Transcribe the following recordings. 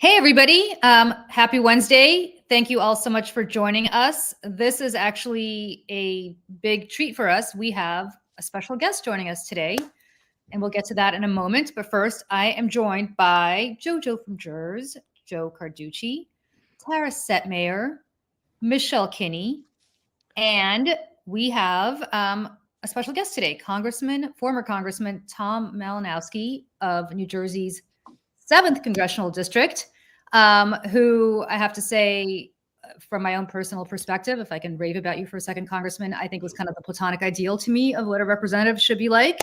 Hey, everybody. Happy Wednesday. Thank you all so much for joining us. This is actually a big treat for us. We have a special guest joining us today, and we'll get to that in a moment. But first, I am joined by JoJo from Jers, Joe Carducci, Tara Setmayer, Michelle Kinney, and we have a special guest today, former Congressman Tom Malinowski of New Jersey's 7th Congressional District, who I have to say, from my own personal perspective, if I can rave about you for a second, Congressman, I think was kind of the platonic ideal to me of what a representative should be like.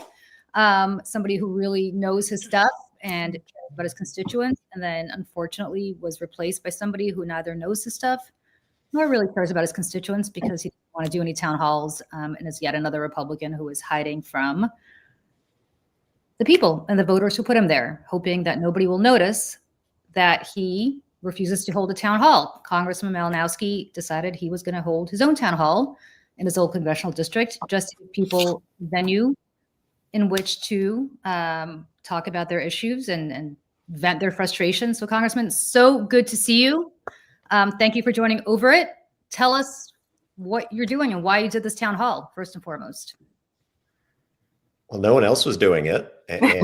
Somebody who really knows his stuff and cares about his constituents, and then unfortunately was replaced by somebody who neither knows his stuff nor really cares about his constituents because he didn't want to do any town halls, and is yet another Republican who is hiding from the people and the voters who put him there, hoping that nobody will notice that he refuses to hold a town hall. Congressman Malinowski decided he was going to hold his own town hall in his old congressional district, just to give people a venue in which to talk about their issues and vent their frustrations. So, Congressman, so good to see you. Thank you for joining Over It. Tell us what you're doing and why you did this town hall, first and foremost. Well, no one else was doing it. And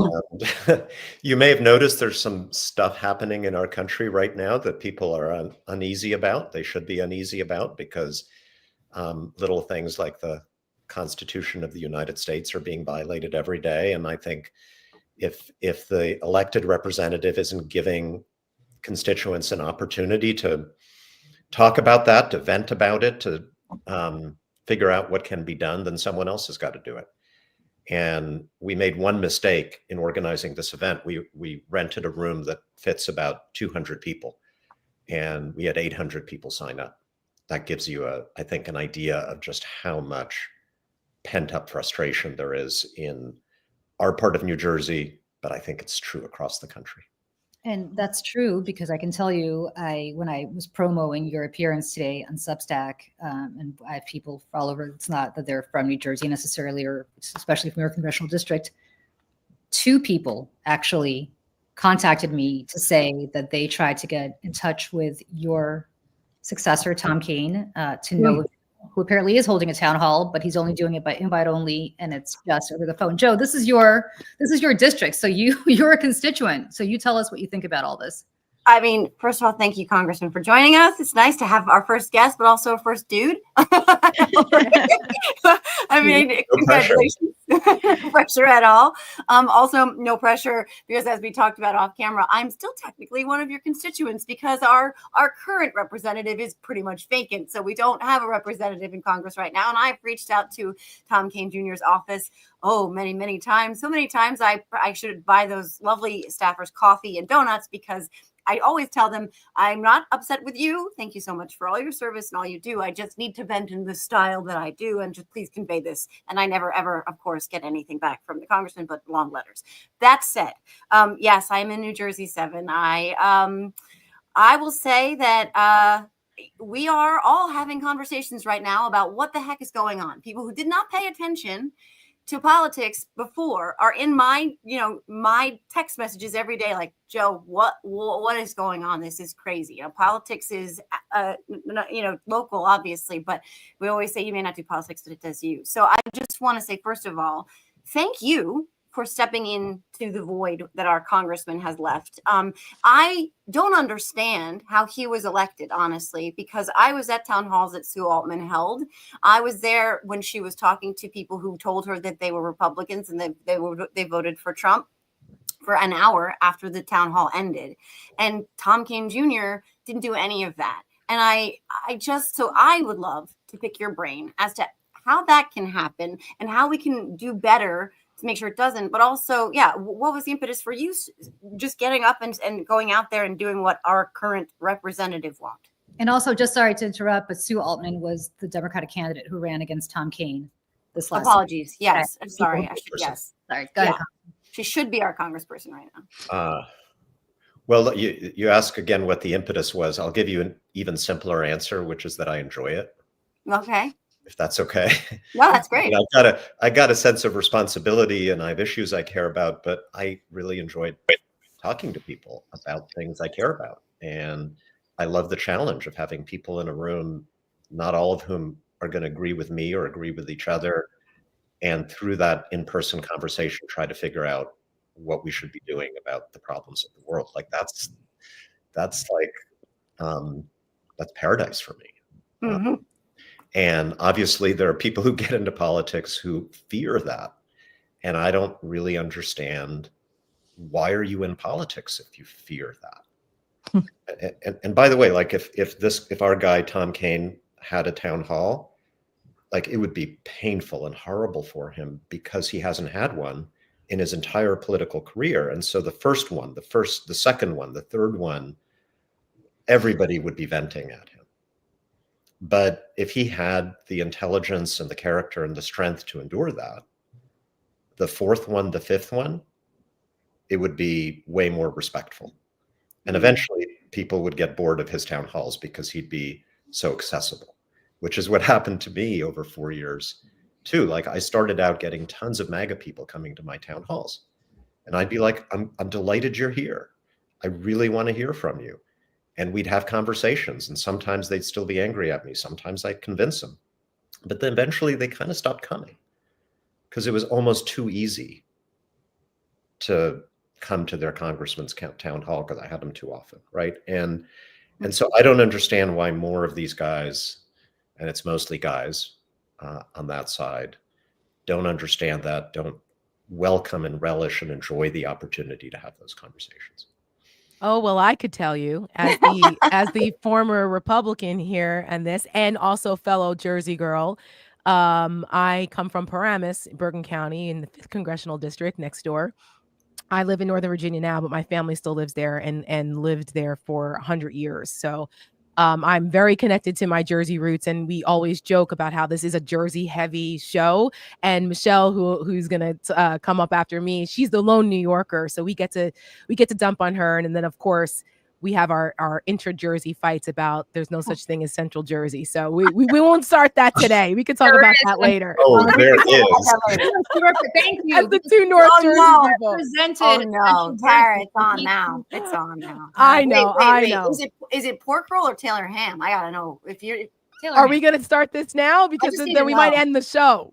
you may have noticed there's some stuff happening in our country right now that people are uneasy about. They should be uneasy about because little things like the Constitution of the United States are being violated every day. And I think if the elected representative isn't giving constituents an opportunity to talk about that, to vent about it, to figure out what can be done, then someone else has got to do it. And we made one mistake in organizing this event. We rented a room that fits about 200 people, and we had 800 people sign up. That gives you, I think, an idea of just how much pent-up frustration there is in our part of New Jersey, but I think it's true across the country. And that's true because I can tell you, when I was promoting your appearance today on Substack, and I have people all over, it's not that they're from New Jersey necessarily, or especially from your congressional district, 2 people actually contacted me to say that they tried to get in touch with your successor, Tom Kean, to know who apparently is holding a town hall, but he's only doing it by invite only, and it's just over the phone. Joe, this is your district, so you're a constituent. So you tell us what you think about all this. I mean, first of all, thank you, Congressman, for joining us. It's nice to have our first guest, but also a first dude. I mean, no congratulations. No pressure at all. Also, no pressure because, as we talked about off camera, I'm still technically one of your constituents because our current representative is pretty much vacant. So we don't have a representative in Congress right now. And I've reached out to Tom Kean Jr.'s office many times. So many times I should buy those lovely staffers coffee and donuts because I always tell them, I'm not upset with you. Thank you so much for all your service and all you do. I just need to vent in the style that I do, and just please convey this. And I never, ever, of course, get anything back from the congressman, but long letters. That said, yes, I'm in New Jersey 7. I will say that we are all having conversations right now about what the heck is going on. People who did not pay attention to politics before are in my text messages every day, like, Joe, what is going on? This is crazy. Politics is, local, obviously, but we always say you may not do politics, but it does you. So I just want to say, first of all, thank you for stepping into the void that our congressman has left. I don't understand how he was elected, honestly, because I was at town halls that Sue Altman held. I was there when she was talking to people who told her that they were Republicans and they voted for Trump for an hour after the town hall ended. And Tom Kean Jr. didn't do any of that. And I would love to pick your brain as to how that can happen and how we can do better to make sure it doesn't. But also, what was the impetus for you just getting up and going out there and doing what our current representative wants? And also, just sorry to interrupt, but Sue Altman was the Democratic candidate who ran against Tom Kean this last Apologies. Year. Yes. I'm sorry. Yes. Sorry. Go ahead. She should be our congressperson right now. Well, you ask again what the impetus was. I'll give you an even simpler answer, which is that I enjoy it. Okay. If that's okay. No, that's great. I got a sense of responsibility and I have issues I care about, but I really enjoyed talking to people about things I care about. And I love the challenge of having people in a room, not all of whom are going to agree with me or agree with each other. And through that in-person conversation, try to figure out what we should be doing about the problems of the world. Like that's like, that's paradise for me. Mhm. And obviously there are people who get into politics who fear that. And I don't really understand, why are you in politics if you fear that? And by the way, like if our guy Tom Kane had a town hall, like it would be painful and horrible for him because he hasn't had one in his entire political career. And so the first one, the second one, the third one, everybody would be venting at him. But if he had the intelligence and the character and the strength to endure that, the fourth one, the fifth one, it would be way more respectful. And eventually people would get bored of his town halls because he'd be so accessible, which is what happened to me over 4 years too. Like I started out getting tons of MAGA people coming to my town halls. And I'd be like, I'm delighted you're here. I really want to hear from you. And we'd have conversations. And sometimes they'd still be angry at me. Sometimes I'd convince them. But then eventually they kind of stopped coming because it was almost too easy to come to their congressman's town hall because I had them too often, right? And so I don't understand why more of these guys, and it's mostly guys on that side, don't understand that, don't welcome and relish and enjoy the opportunity to have those conversations. Oh, well, I could tell you as the former Republican here and this, and also fellow Jersey girl. I come from Paramus, Bergen County, in the 5th Congressional District next door. I live in Northern Virginia now, but my family still lives there and lived there for 100 years. So I'm very connected to my Jersey roots, and we always joke about how this is a Jersey heavy show. And Michelle, who's gonna come up after me, she's the lone New Yorker, so we get to dump on her, and then of course we have our intra-Jersey fights about there's no such thing as Central Jersey. So we won't start that today. We can talk about that later. Oh, there is. Thank you. As the two North Jersey people. Presented. Oh no, Tara, it's on now. It's on now. I know. Wait. I know. Is it pork roll or Taylor ham? I gotta know if you're. Taylor Are ham. we going to start this now? Because just need then to we might know. end the show.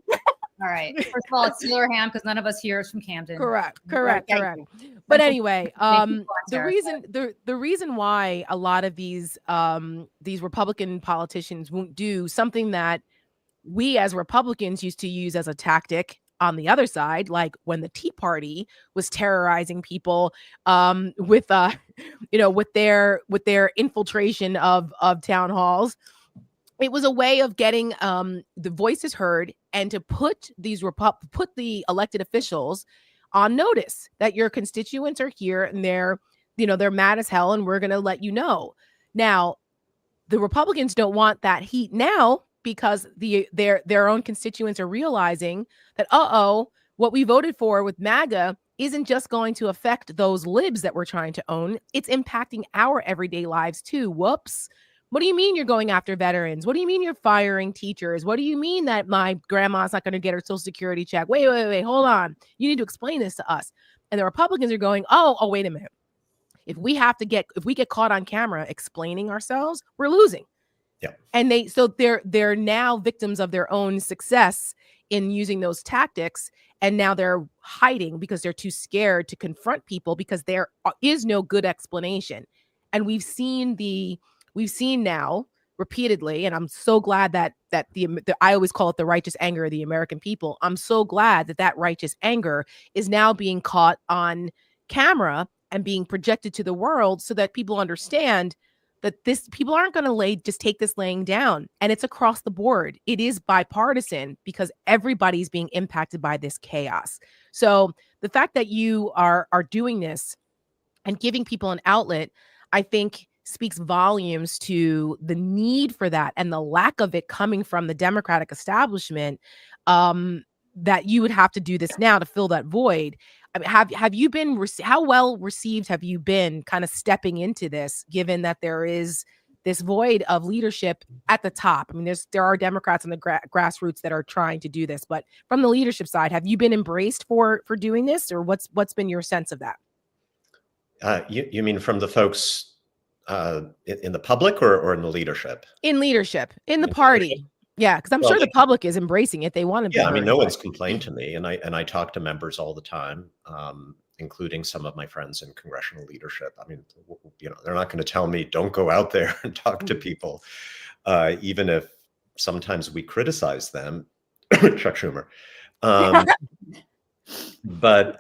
All right. First of all, it's Taylor ham because none of us here is from Camden. Correct. Thank But anyway, Thank you, the Sarah. reason why a lot of these Republican politicians won't do something that we as Republicans used to use as a tactic on the other side, like when the Tea Party was terrorizing people with with their infiltration of town halls. It was a way of getting the voices heard and to put put the elected officials on notice that your constituents are here and they're mad as hell and we're going to let you know. Now, the Republicans don't want that heat now because their own constituents are realizing that, what we voted for with MAGA isn't just going to affect those libs that we're trying to own. It's impacting our everyday lives too. Whoops. What do you mean you're going after veterans? What do you mean you're firing teachers? What do you mean that my grandma's not going to get her Social Security check? Wait, hold on. You need to explain this to us. And the Republicans are going, oh, wait a minute. If we get caught on camera explaining ourselves, we're losing. Yeah. And they're now victims of their own success in using those tactics. And now they're hiding because they're too scared to confront people because there is no good explanation. And we've seen now repeatedly, and I'm so glad that I always call it the righteous anger of the American people. I'm so glad that righteous anger is now being caught on camera and being projected to the world so that people understand that people aren't going to just take this laying down. And it's across the board. It is bipartisan because everybody's being impacted by this chaos. So the fact that you are doing this and giving people an outlet, I think speaks volumes to the need for that and the lack of it coming from the Democratic establishment, that you would have to do this now to fill that void. I mean, have you been, how well received have you been kind of stepping into this, given that there is this void of leadership at the top? I mean, there are Democrats on the grassroots that are trying to do this, but from the leadership side, have you been embraced for doing this, or what's been your sense of that? You mean from the folks In the public or in the leadership? In leadership, in the In party. leadership? Yeah, because I'm Well, sure the public is embracing it. They want to be yeah, I mean, heard, no but- one's complained to me, and I talk to members all the time, including some of my friends in congressional leadership. I mean, they're not going to tell me don't go out there and talk to people, even if sometimes we criticize them. Chuck Schumer. But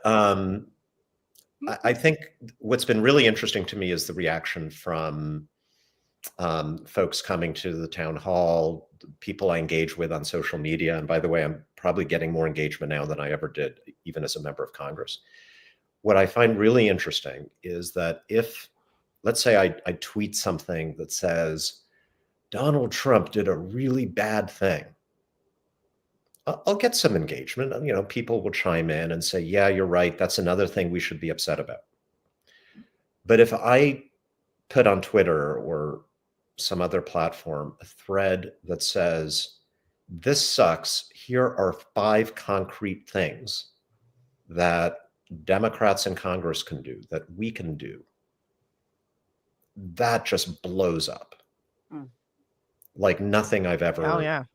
I think what's been really interesting to me is the reaction from folks coming to the town hall, people I engage with on social media. And by the way, I'm probably getting more engagement now than I ever did, even as a member of Congress. What I find really interesting is that if, let's say I tweet something that says, Donald Trump did a really bad thing, I'll get some engagement. People will chime in and say, yeah, you're right. That's another thing we should be upset about. But if I put on Twitter or some other platform a thread that says, this sucks, here are 5 concrete things that Democrats in Congress can do, that we can do, that just blows up. Like nothing I've ever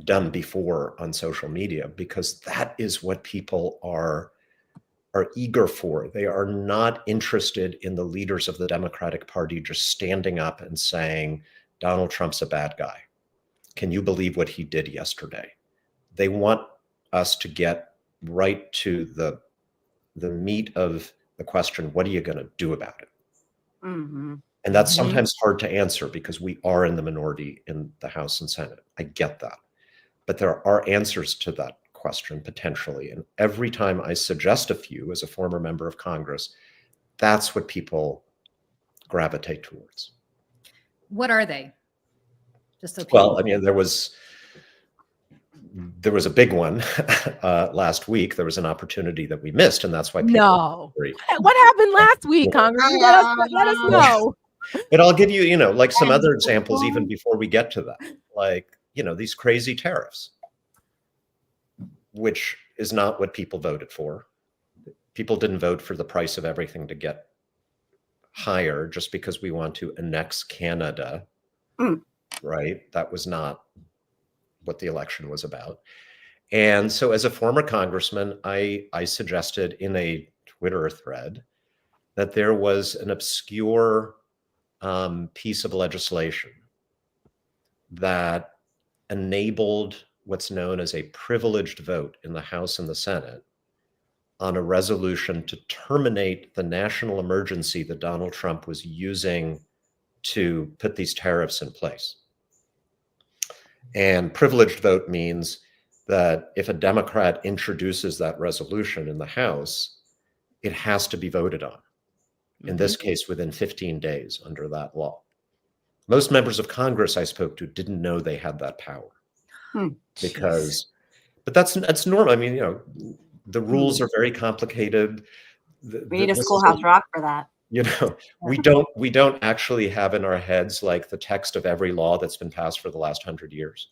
done before on social media, because that is what people are eager for. They are not interested in the leaders of the Democratic Party just standing up and saying, Donald Trump's a bad guy. Can you believe what he did yesterday? They want us to get right to the meat of the question, what are you going to do about it? Mm-hmm. And that's sometimes hard to answer because we are in the minority in the House and Senate. I get that. But there are answers to that question potentially. And every time I suggest a few as a former member of Congress, that's what people gravitate towards. What are they? Just so Well, I mean, there was a big one last week. There was an opportunity that we missed, and that's why people What happened last week, Congress? Let us know. But I'll give you, like some other examples even before we get to that. Like, these crazy tariffs, which is not what people voted for. People didn't vote for the price of everything to get higher just because we want to annex Canada, right? That was not what the election was about. And so as a former congressman, I suggested in a Twitter thread that there was an obscure piece of legislation that enabled what's known as a privileged vote in the House and the Senate on a resolution to terminate the national emergency that Donald Trump was using to put these tariffs in place. And privileged vote means that if a Democrat introduces that resolution in the House, it has to be voted on. In this case, within 15 days under that law. Most members of Congress I spoke to didn't know they had that power. But that's normal. I mean, the rules are very complicated. We need a Schoolhouse Rock for that. We don't actually have in our heads like the text of every law that's been passed for the last 100 years.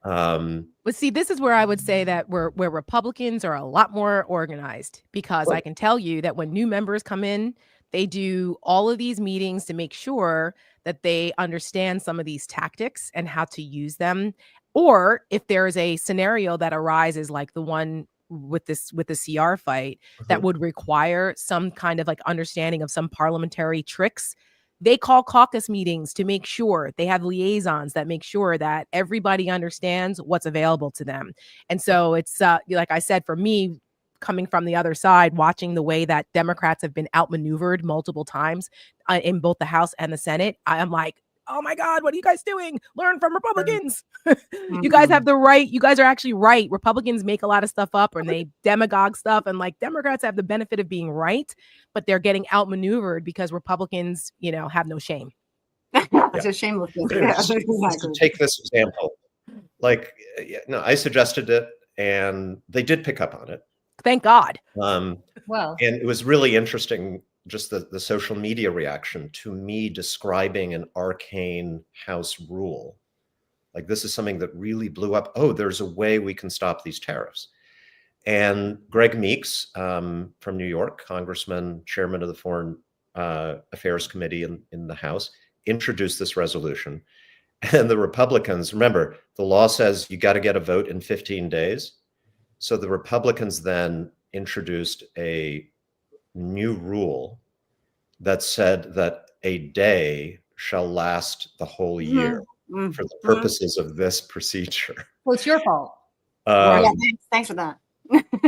But see, this is where I would say that where Republicans are a lot more organized, because I can tell you that when new members come in, they do all of these meetings to make sure that they understand some of these tactics and how to use them. Or if there is a scenario that arises like the one with the CR fight that would require some kind of like understanding of some parliamentary tricks, they call caucus meetings to make sure they have liaisons that make sure that everybody understands what's available to them. And so it's like I said, for me, coming from the other side, watching the way that Democrats have been outmaneuvered multiple times in both the House and the Senate, I'm like, oh my God, what are you guys doing? Learn from Republicans. You guys have the right. You guys are actually right. Republicans make a lot of stuff up and they demagogue stuff. And like Democrats have the benefit of being right, but they're getting outmaneuvered because Republicans, have no shame. It's a shameless thing. Exactly. Take this example. I suggested it and they did pick up on it. Thank God. And it was really interesting, just the social media reaction to me describing an arcane House rule. Like, this is something that really blew up. Oh, there's a way we can stop these tariffs. And Greg Meeks from New York, congressman, chairman of the Foreign Affairs Committee in the House, introduced this resolution. And the Republicans, remember, the law says you got to get a vote in 15 days. So the Republicans then introduced a new rule that said that a day shall last the whole year for the purposes of this procedure. Well, it's your fault. Yeah, thanks for that.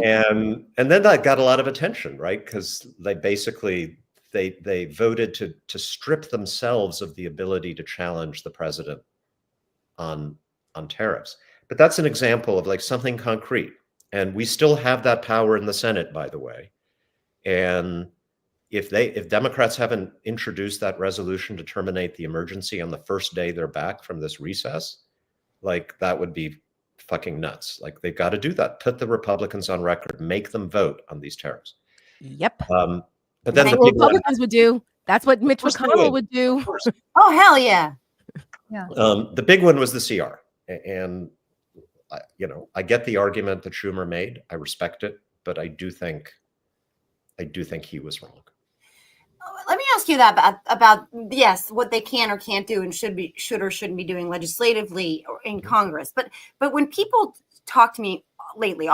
and then that got a lot of attention, right? Because they basically they voted to strip themselves of the ability to challenge the president on tariffs. But that's an example of like something concrete. And we still have that power in the Senate, by the way. And if Democrats haven't introduced that resolution to terminate the emergency on the first day they're back from this recess, like that would be fucking nuts. Like they've got to do that. Put the Republicans on record, make them vote on these tariffs. Yep. But then that's what Republicans would do. That's what Mitch McConnell would do. Oh, hell yeah. Yeah. The big one was the CR. And, I get the argument that Schumer made. I respect it, but I do think he was wrong. Let me ask you that about yes, what they can or can't do and should or shouldn't be doing legislatively or in Congress. But when people talk to me lately,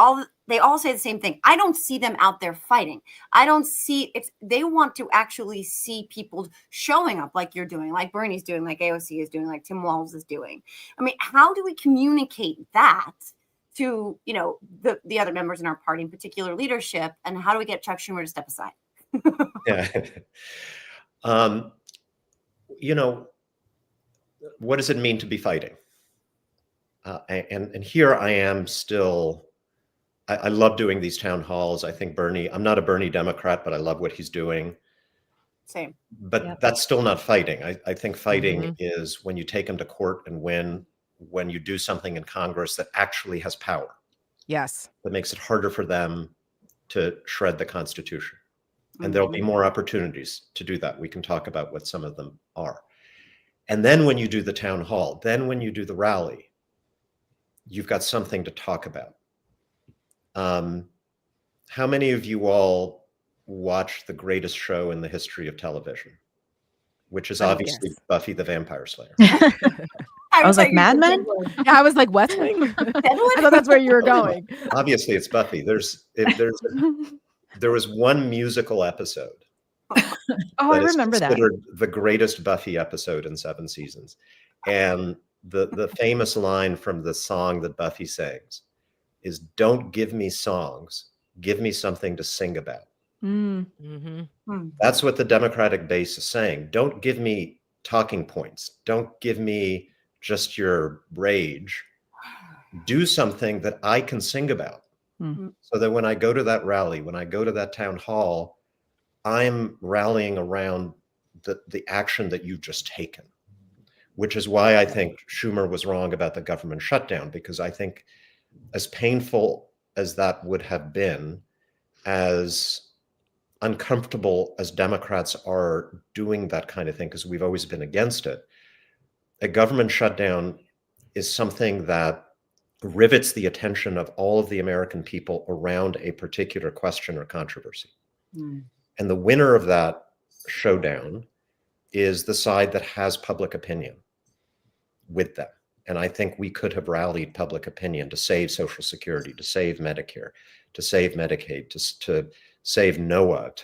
they all say the same thing. I don't see them out there fighting. I don't see they want to actually see people showing up like you're doing, like Bernie's doing, like AOC is doing, like Tim Walz is doing. I mean, how do we communicate that to, the other members in our party, in particular leadership, and how do we get Chuck Schumer to step aside? Yeah. What does it mean to be fighting? And here I am still, I love doing these town halls. I think I'm not a Bernie Democrat, but I love what he's doing. Same. But that's still not fighting. I think fighting is when you take them to court and win, when you do something in Congress that actually has power. Yes. That makes it harder for them to shred the Constitution. And there'll be more opportunities to do that. We can talk about what some of them are. And then when you do the town hall, then when you do the rally, you've got something to talk about. How many of you all watch the greatest show in the history of television, which is obviously Buffy the Vampire Slayer? I was like, Mad Men? Yeah, I was like, West Wing? I thought that's where you were going. Obviously, it's Buffy. There was one musical episode. Oh, I remember that. Considered the greatest Buffy episode in 7 seasons. And the famous line from the song that Buffy sings is, "Don't give me songs, give me something to sing about." That's what the Democratic base is saying. Don't give me talking points. Don't give me just your rage. Do something that I can sing about. So that when I go to that rally, when I go to that town hall, I'm rallying around the action that you've just taken, which is why I think Schumer was wrong about the government shutdown, because I think as painful as that would have been, as uncomfortable as Democrats are doing that kind of thing, because we've always been against it, a government shutdown is something that rivets the attention of all of the American people around a particular question or controversy. And the winner of that showdown is the side that has public opinion with them. And I think we could have rallied public opinion to save Social Security, to save Medicare, to save Medicaid, to save NOAA,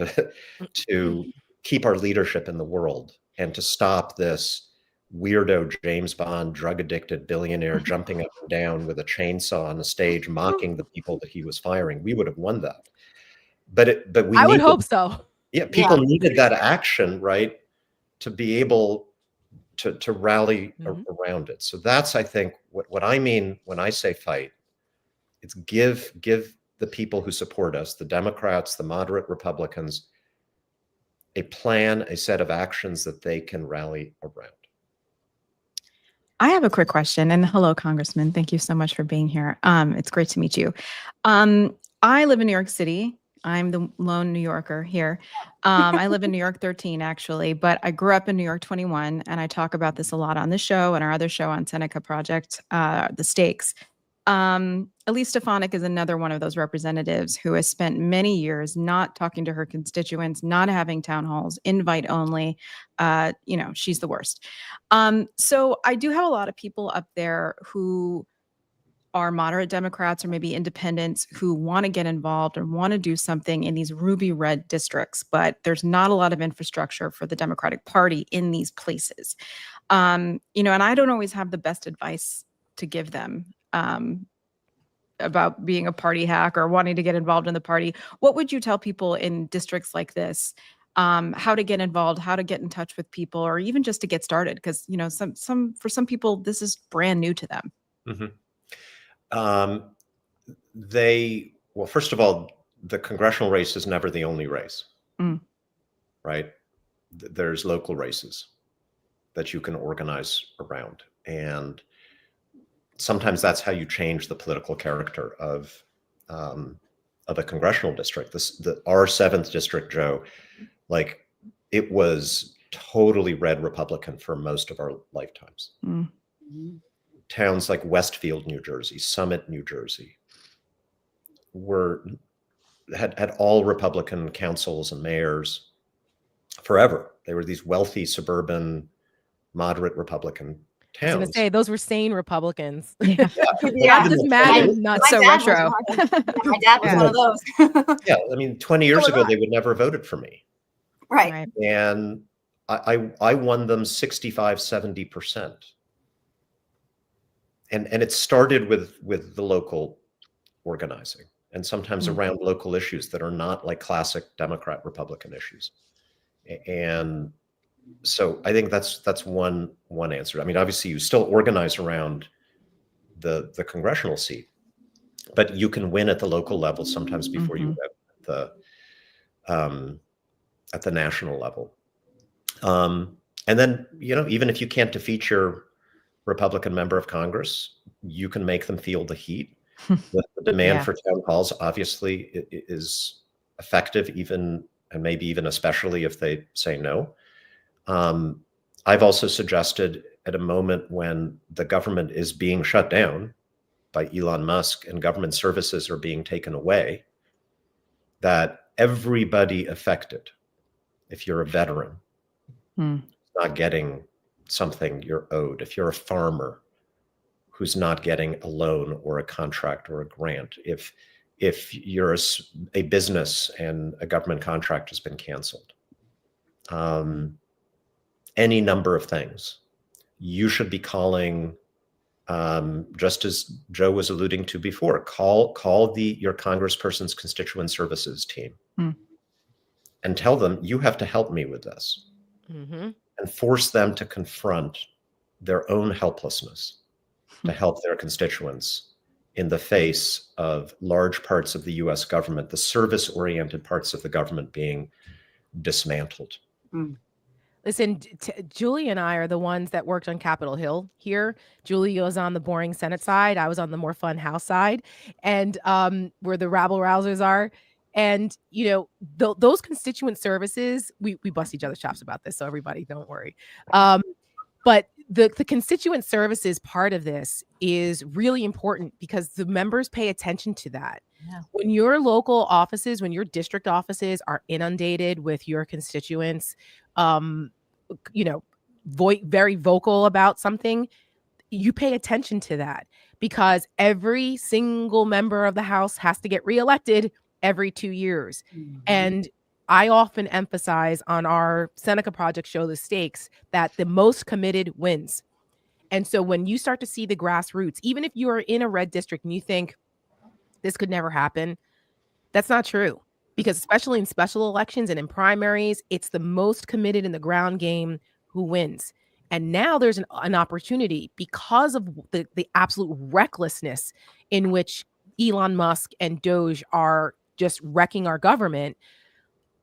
to keep our leadership in the world, and to stop this weirdo James Bond drug-addicted billionaire jumping up and down with a chainsaw on the stage, mocking the people that he was firing. We would have won that. But I would hope so. Yeah, people needed that action, right, to be able to rally around it. So that's, I think, what I mean when I say fight. It's give the people who support us, the Democrats, the moderate Republicans, a plan, a set of actions that they can rally around. I have a quick question, and hello, Congressman. Thank you so much for being here. It's great to meet you. I live in New York City. I'm the lone New Yorker here. I live in New York 13, actually, but I grew up in New York 21, and I talk about this a lot on this show and our other show on Seneca Project, The Stakes. Elise Stefanik is another one of those representatives who has spent many years not talking to her constituents, not having town halls, invite only. She's the worst. So I do have a lot of people up there who are moderate Democrats or maybe independents who want to get involved and want to do something in these ruby red districts, but there's not a lot of infrastructure for the Democratic Party in these places. And I don't always have the best advice to give them about being a party hack or wanting to get involved in the party. What would you tell people in districts like this? How to get involved, how to get in touch with people, or even just to get started? Because for some people, this is brand new to them. Mm-hmm. Well, first of all, the congressional race is never the only race, right? There's local races that you can organize around. And sometimes that's how you change the political character of a congressional district. Our 7th district, Joe, like, it was totally red Republican for most of our lifetimes. Towns like Westfield, New Jersey, Summit, New Jersey, had all Republican councils and mayors forever. They were these wealthy suburban, moderate Republican towns. I was going to say, those were sane Republicans. Yeah. Not just mad, not My so dad retro. My dad was one of those. Yeah, I mean, 20 years ago, they would never have voted for me. Right. And I won them 65, 70%. And it started with the local organizing, and sometimes around local issues that are not like classic Democrat Republican issues. And so I think that's one answer. I mean, obviously you still organize around the congressional seat, but you can win at the local level sometimes before you win at the national level. And then, even if you can't defeat your Republican member of Congress, you can make them feel the heat. The demand for town halls obviously is effective, even, and maybe even especially if they say no. I've also suggested, at a moment when the government is being shut down by Elon Musk and government services are being taken away, that everybody affected, if you're a veteran, not getting something you're owed, if you're a farmer who's not getting a loan or a contract or a grant, if you're a business and a government contract has been canceled, any number of things, you should be calling, just as Joe was alluding to before, call your congressperson's constituent services team and tell them, you have to help me with this, and force them to confront their own helplessness to help their constituents in the face of large parts of the US government, the service-oriented parts of the government being dismantled. Listen, Julie and I are the ones that worked on Capitol Hill here. Julie was on the boring Senate side. I was on the more fun House side, and where the rabble-rousers are. And, those constituent services, we bust each other's chops about this, so everybody don't worry. But the constituent services part of this is really important because the members pay attention to that. Yeah. When your local offices, when your district offices are inundated with your constituents, very vocal about something, you pay attention to that because every single member of the House has to get reelected every 2 years. And I often emphasize on our Seneca Project show, The Stakes, that the most committed wins. And so when you start to see the grassroots, even if you are in a red district and you think this could never happen, that's not true. Because especially in special elections and in primaries, it's the most committed in the ground game who wins. And now there's an opportunity because of the absolute recklessness in which Elon Musk and Doge are just wrecking our government.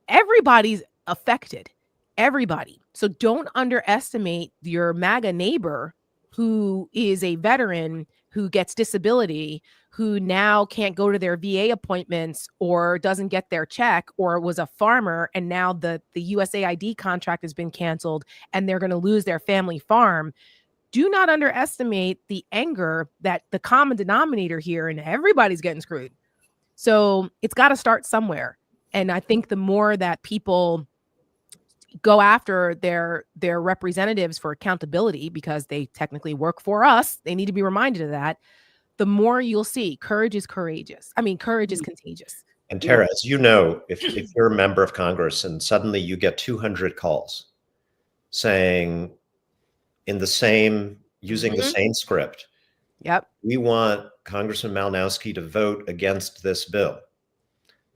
Everybody's affected. Everybody. So don't underestimate your MAGA neighbor who is a veteran who gets disability, who now can't go to their VA appointments or doesn't get their check, or was a farmer and now the USAID contract has been canceled and they're going to lose their family farm. do not underestimate the anger that the common denominator here, and everybody's getting screwed. So it's got to start somewhere. And I think the more that people go after their representatives for accountability, because they technically work for us, they need to be reminded of that, the more you'll see courage is courageous. I mean, courage is contagious. And Tara, as you know, if you're a member of Congress and suddenly you get 200 calls saying in the same, using the same script, Yep. we want Congressman Malinowski to vote against this bill.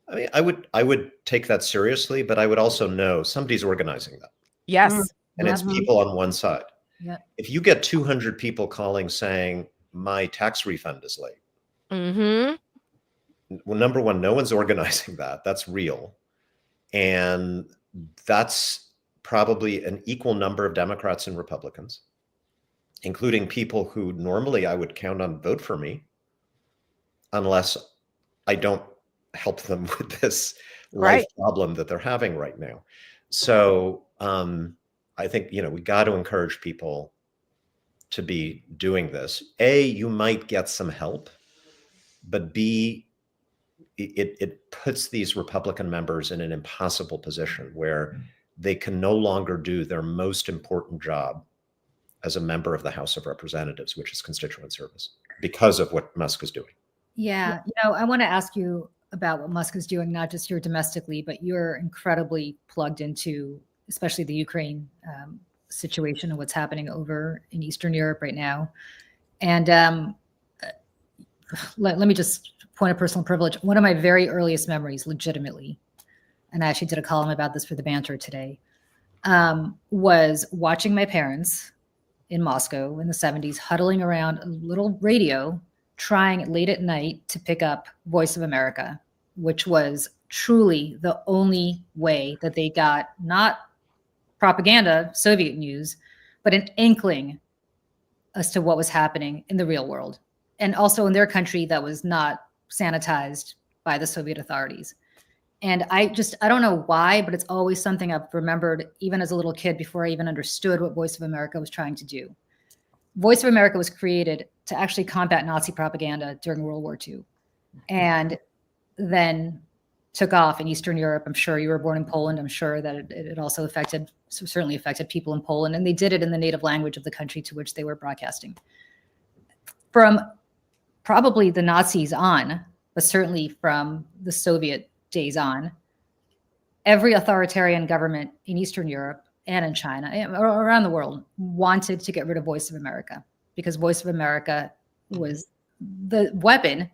I mean, I would take that seriously, but I would also know somebody's organizing that. Yes. And it's people on one side. Yeah. If you get 200 people calling saying my tax refund is late, well, number one, no one's organizing that. That's real. And that's probably an equal number of Democrats and Republicans, including people who normally I would count on vote for me, unless I don't help them with this life problem that they're having right now. So I think, we got to encourage people to be doing this. A, you might get some help, but B, it puts these Republican members in an impossible position where they can no longer do their most important job as a member of the House of Representatives, which is constituent service, because of what Musk is doing. Yeah. I want to ask you about what Musk is doing, not just here domestically, but you're incredibly plugged into, especially the Ukraine situation and what's happening over in Eastern Europe right now. And let me just point of personal privilege. One of my very earliest memories, legitimately, and I actually did a column about this for the Banter today, was watching my parents in Moscow in the 70s, huddling around a little radio, trying late at night to pick up Voice of America, which was truly the only way that they got not propaganda, Soviet news, but an inkling as to what was happening in the real world. And also in their country that was not sanitized by the Soviet authorities. And I don't know why, but it's always something I've remembered even as a little kid before I even understood what Voice of America was trying to do. Voice of America was created to actually combat Nazi propaganda during World War II, and then took off in Eastern Europe. I'm sure you were born in Poland. I'm sure that it also certainly affected people in Poland, and they did it in the native language of the country to which they were broadcasting. From probably the Nazis on, but certainly from the Soviet days on, every authoritarian government in Eastern Europe and in China, or around the world, wanted to get rid of Voice of America, because Voice of America was the weapon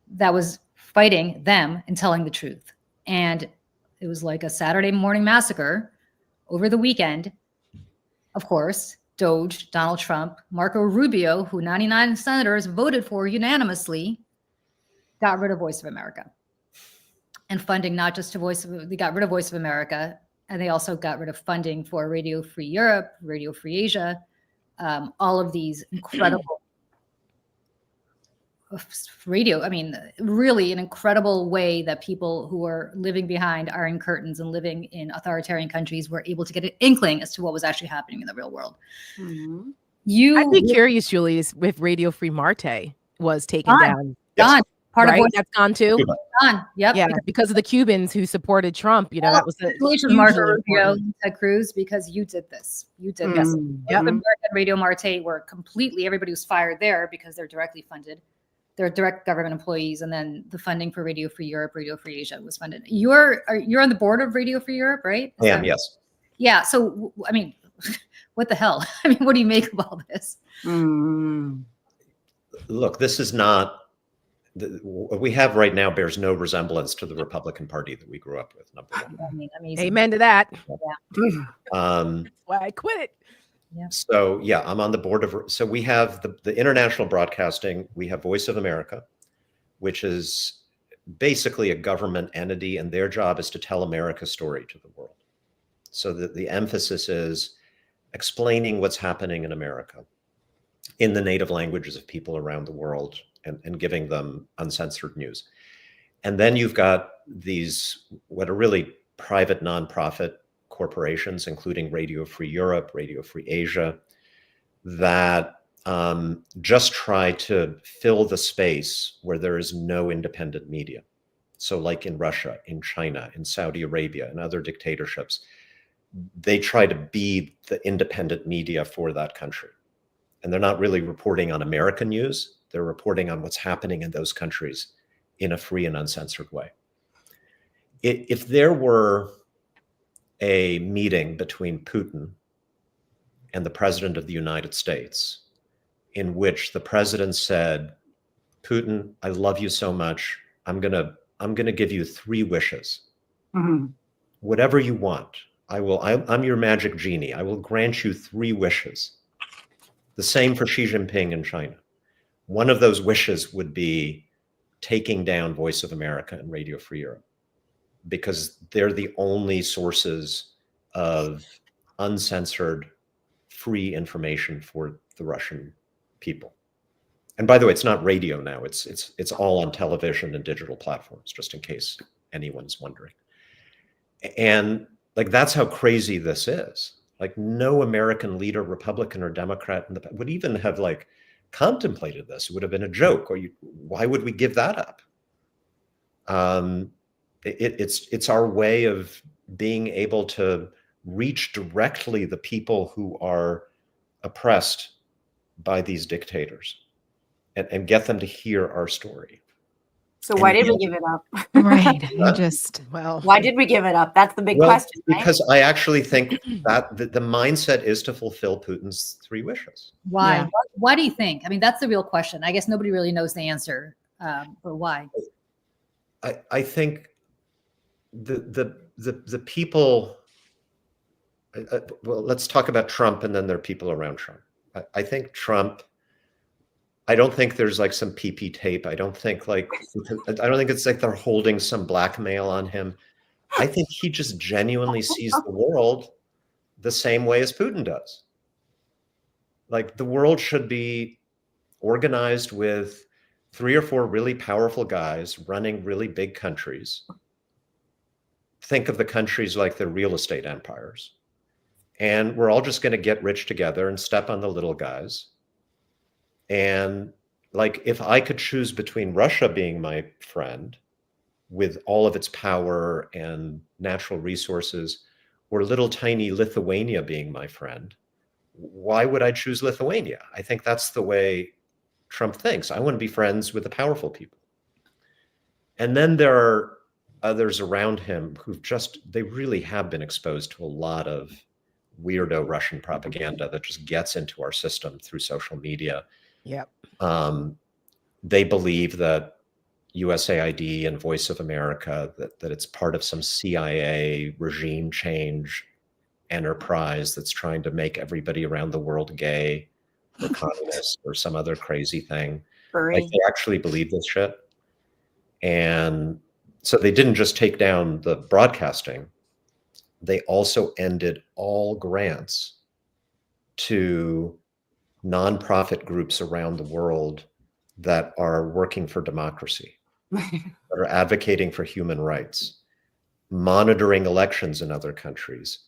that was fighting them and telling the truth. And it was like a Saturday morning massacre over the weekend. Of course, Doge, Donald Trump, Marco Rubio, who 99 senators voted for unanimously, got rid of Voice of America. And funding, not just to they got rid of Voice of America, and they also got rid of funding for Radio Free Europe, Radio Free Asia, all of these incredible really an incredible way that people who are living behind iron curtains and living in authoritarian countries were able to get an inkling as to what was actually happening in the real world. I'd be curious, Julie, if Radio Free Marte was taken down. Gone. Part of that's gone too. Gone. Yep. Yeah, because of the Cubans who supported Trump. That was the Marco Rubio, Ted Cruz, because you did this. You did this. The American Radio Marte were completely, everybody was fired there because they're directly funded. They're direct government employees, and then the funding for Radio Free Europe, Radio Free Asia was funded. You're on the board of Radio Free Europe, right? I am, yes. Yeah. So what the hell? What do you make of all this? Look, this is not. What we have right now bears no resemblance to the Republican Party that we grew up with. Number one. Amazing. Amen to that. Yeah. That's why I quit it. Yeah. So yeah, I'm on the board of. So we have the international broadcasting. We have Voice of America, which is basically a government entity, and their job is to tell America's story to the world. So the emphasis is explaining what's happening in America in the native languages of people around the world, and giving them uncensored news. And then you've got these, what are really private nonprofit corporations, including Radio Free Europe, Radio Free Asia, that just try to fill the space where there is no independent media. So like in Russia, in China, in Saudi Arabia, and other dictatorships, they try to be the independent media for that country. And they're not really reporting on American news. They're reporting on what's happening in those countries in a free and uncensored way. If there were a meeting between Putin and the president of the United States, in which the president said, Putin, I love you so much. I'm gonna give you 3 wishes. Mhm. Whatever you want, I'm your magic genie. I will grant you 3 wishes. The same for Xi Jinping in China. One of those wishes would be taking down Voice of America and Radio Free Europe, because they're the only sources of uncensored, free information for the Russian people. And by the way, it's not radio now. It's all on television and digital platforms, just in case anyone's wondering. And like, that's how crazy this is. Like, no American leader, Republican or Democrat, would even have like contemplated this. It would have been a joke. Or why would we give that up? It's our way of being able to reach directly the people who are oppressed by these dictators, and get them to hear our story. So why did we give it up? Right. You just, Well, Why did we give it up? That's the big question, right? Because I actually think that the mindset is to fulfill Putin's 3 wishes. Why? Yeah. Why do you think? I mean, that's the real question. I guess nobody really knows the answer. But why? I think the people. Well, let's talk about Trump, and then there are people around Trump. I think Trump. I don't think there's like some PP tape. I don't think it's like they're holding some blackmail on him. I think he just genuinely sees the world the same way as Putin does. Like, the world should be organized with 3 or 4 really powerful guys running really big countries. Think of the countries like the real estate empires. And we're all just going to get rich together and step on the little guys. And like, if I could choose between Russia being my friend with all of its power and natural resources, or little tiny Lithuania being my friend, why would I choose Lithuania? I think that's the way Trump thinks. I want to be friends with the powerful people. And then there are others around him they really have been exposed to a lot of weirdo Russian propaganda that just gets into our system through social media. yep. They believe that USAID and Voice of America, that it's part of some CIA regime change enterprise that's trying to make everybody around the world gay or communist or some other crazy thing. Furry. Like, they actually believe this shit. And so they didn't just take down the broadcasting, they also ended all grants to nonprofit groups around the world that are working for democracy, that are advocating for human rights, monitoring elections in other countries,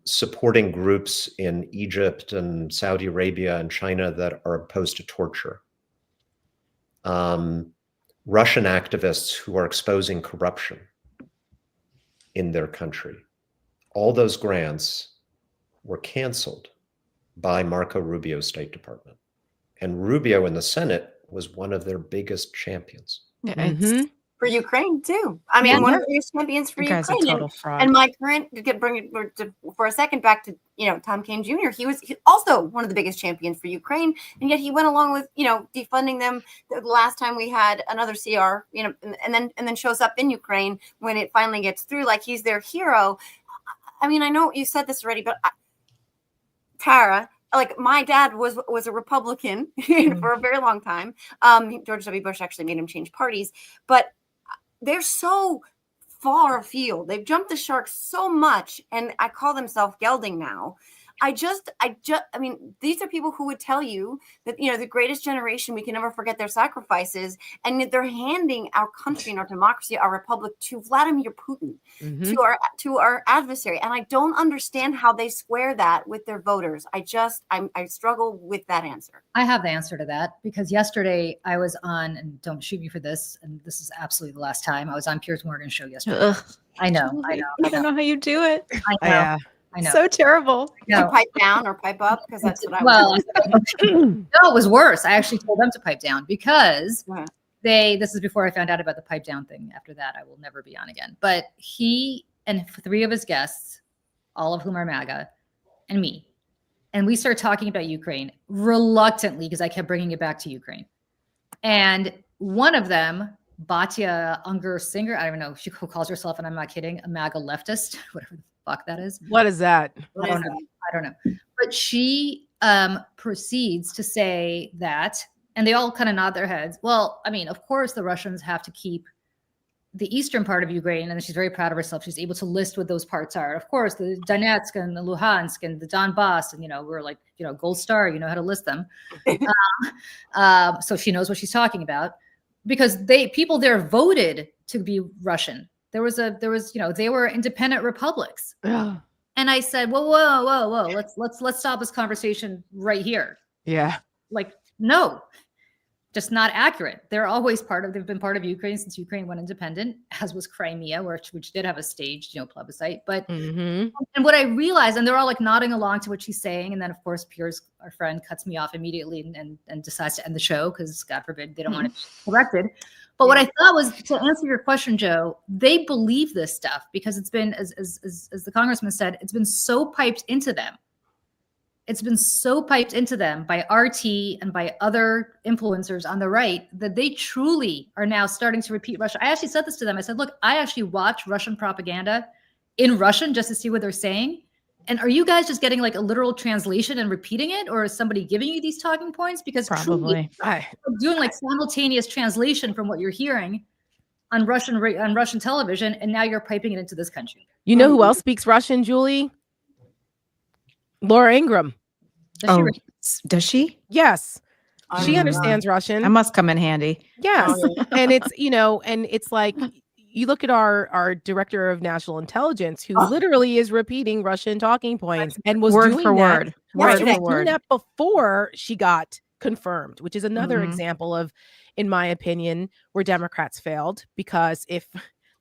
supporting groups in Egypt and Saudi Arabia and China that are opposed to torture, Russian activists who are exposing corruption in their country. All those grants were canceled by Marco Rubio's State Department. And Rubio in the Senate was one of their biggest champions. yeah, Mhm. For Ukraine too. I mean, Yeah. one of the champions for you guys are Ukraine. total fraud. And my current, bring it for a second back to, Tom Kane Jr. He was also one of the biggest champions for Ukraine, and yet he went along with, defunding them the last time we had another CR, and then shows up in Ukraine when it finally gets through, like he's their hero. I mean, I know you said this already, but Tara, like, my dad was a Republican for a very long time. George W. Bush actually made him change parties, but they're so far afield. They've jumped the shark so much, and I call them self-gelding now. I mean, these are people who would tell you that, the greatest generation, we can never forget their sacrifices. And yet they're handing our country and our democracy, our republic, to Vladimir Putin, Mhm. to our adversary. And I don't understand how they square that with their voters. I struggle with that answer. I have the answer to that, because yesterday I was on, and don't shoot me for this, and this is absolutely the last time, I was on Piers Morgan's show yesterday. Ugh. I know. I don't know how you do it. I know. Yeah. I know. So terrible. To pipe down or pipe up, because that's what I Well, was. no, it was worse. I actually told them to pipe down, because Yeah. this is before I found out about the pipe down thing. After that, I will never be on again. But he and 3 of his guests, all of whom are MAGA, and me, and we started talking about Ukraine reluctantly, because I kept bringing it back to Ukraine. And one of them, Batya Unger-Singer, I don't know, she calls herself, and I'm not kidding, a MAGA leftist, whatever the fuck that is. What is that? I don't know. I don't know. But she proceeds to say that, and they all kind of nod their heads. Well, I mean, of course, the Russians have to keep the eastern part of Ukraine, and she's very proud of herself. She's able to list what those parts are. Of course, the Donetsk and the Luhansk and the Donbass, and we're like, gold star, how to list them. So she knows what she's talking about, because people there voted to be Russian. They were independent republics. Yeah. And I said, whoa, let's stop this conversation right here. Yeah. Like, no, just not accurate. They've been part of Ukraine since Ukraine went independent, as was Crimea, which did have a staged, plebiscite. But Mhm. and what I realized, and they're all like nodding along to what she's saying, and then of course Piers, our friend, cuts me off immediately and decides to end the show, because God forbid they don't want to be corrected. But what I thought was, to answer your question, Joe, they believe this stuff because it's been, as the congressman said, it's been so piped into them. It's been so piped into them by RT and by other influencers on the right that they truly are now starting to repeat Russia. I actually said this to them. I said, look, I actually watch Russian propaganda in Russian just to see what they're saying. And are you guys just getting like a literal translation and repeating it? Or is somebody giving you these talking points? Because Probably. truly, doing like simultaneous translation from what you're hearing on Russian television, and now you're piping it into this country. You know who else speaks Russian, Julie? Laura Ingraham. Does she Oh, really? does she? Yes. I She don't know. understands Russian. That must come in handy. Yes. Oh, yeah. And it's, and it's like, you look at our director of national intelligence, who literally is repeating Russian talking points and was Word doing for that, word. right, Word was for doing word. that before she got confirmed, which is another Mhm. example of, in my opinion, where Democrats failed. Because if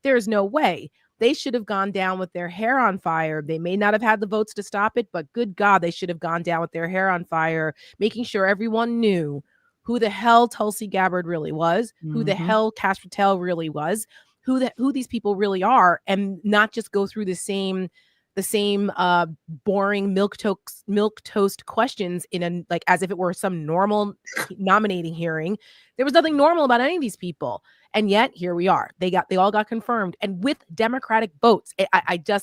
there's no way, they should have gone down with their hair on fire. They may not have had the votes to stop it, but good God, they should have gone down with their hair on fire, making sure everyone knew who the hell Tulsi Gabbard really was, who the Mhm. hell Kash Patel really was, who these people really are, and not just go through the same boring milk toast questions like as if it were some normal nominating hearing. There was nothing normal about any of these people, and yet here we are. They all got confirmed, and with Democratic votes.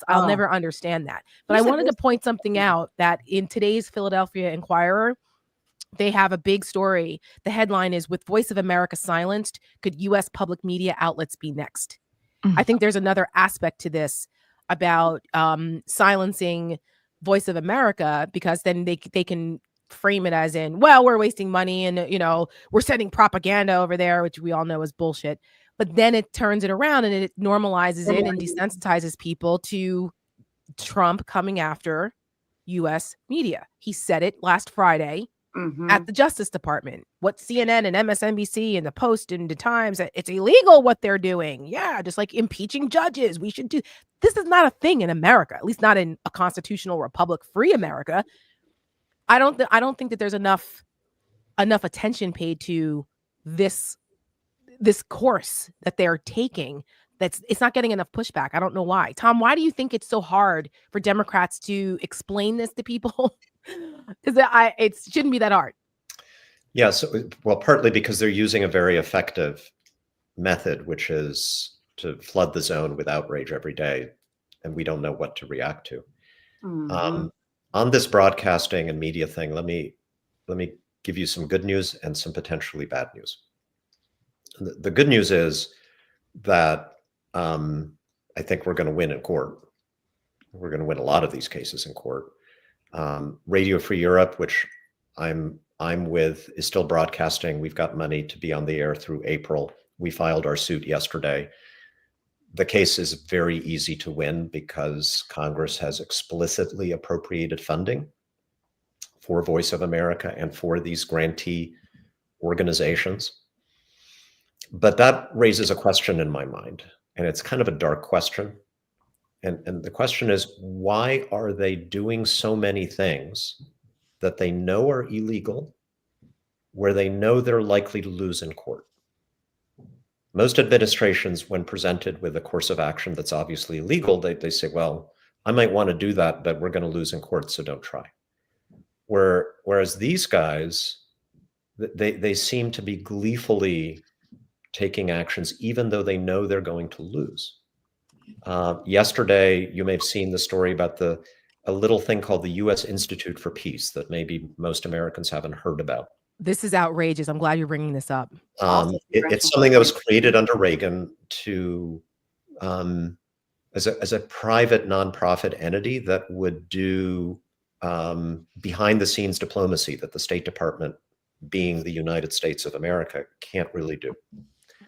I'll never understand that. But I wanted to point something out, that in today's Philadelphia Inquirer, they have a big story. The headline is, "With Voice of America silenced, could U.S. public media outlets be next?" I think there's another aspect to this about silencing Voice of America, because then they can frame it as in, well, we're wasting money and we're sending propaganda over there, which we all know is bullshit. But then it turns it around and it normalizes it and desensitizes people to Trump coming after U.S. media. He said it last Friday at the Justice Department. What CNN and MSNBC and the Post and the Times, it's illegal what they're doing. Yeah, just like impeaching judges. We should do. This is not a thing in America, at least not in a constitutional republic free America. I don't think that there's enough attention paid to this course that they're taking. It's not getting enough pushback. I don't know why. Tom, why do you think it's so hard for Democrats to explain this to people? Because it shouldn't be that hard. Yeah, well, partly because they're using a very effective method, which is to flood the zone with outrage every day, and we don't know what to react to. On this broadcasting and media thing, let me give you some good news and some potentially bad news. The good news is that I think we're going to win in court. We're going to win a lot of these cases in court. Radio Free Europe, which I'm with, is still broadcasting. We've got money to be on the air through April. We filed our suit yesterday. The case is very easy to win because Congress has explicitly appropriated funding for Voice of America and for these grantee organizations. But that raises a question in my mind, and it's kind of a dark question. And the question is, why are they doing so many things that they know are illegal, where they know they're likely to lose in court? Most administrations, when presented with a course of action that's obviously illegal, they say, well, I might want to do that, but we're going to lose in court, so don't try. Whereas these guys, they seem to be gleefully taking actions, even though they know they're going to lose. Yesterday, you may have seen the story about a little thing called the U.S. Institute for Peace that maybe most Americans haven't heard about. This is outrageous. I'm glad you're bringing this up. It's something that was created under Reagan to as a private nonprofit entity that would do behind the scenes diplomacy that the State Department, being the United States of America, can't really do.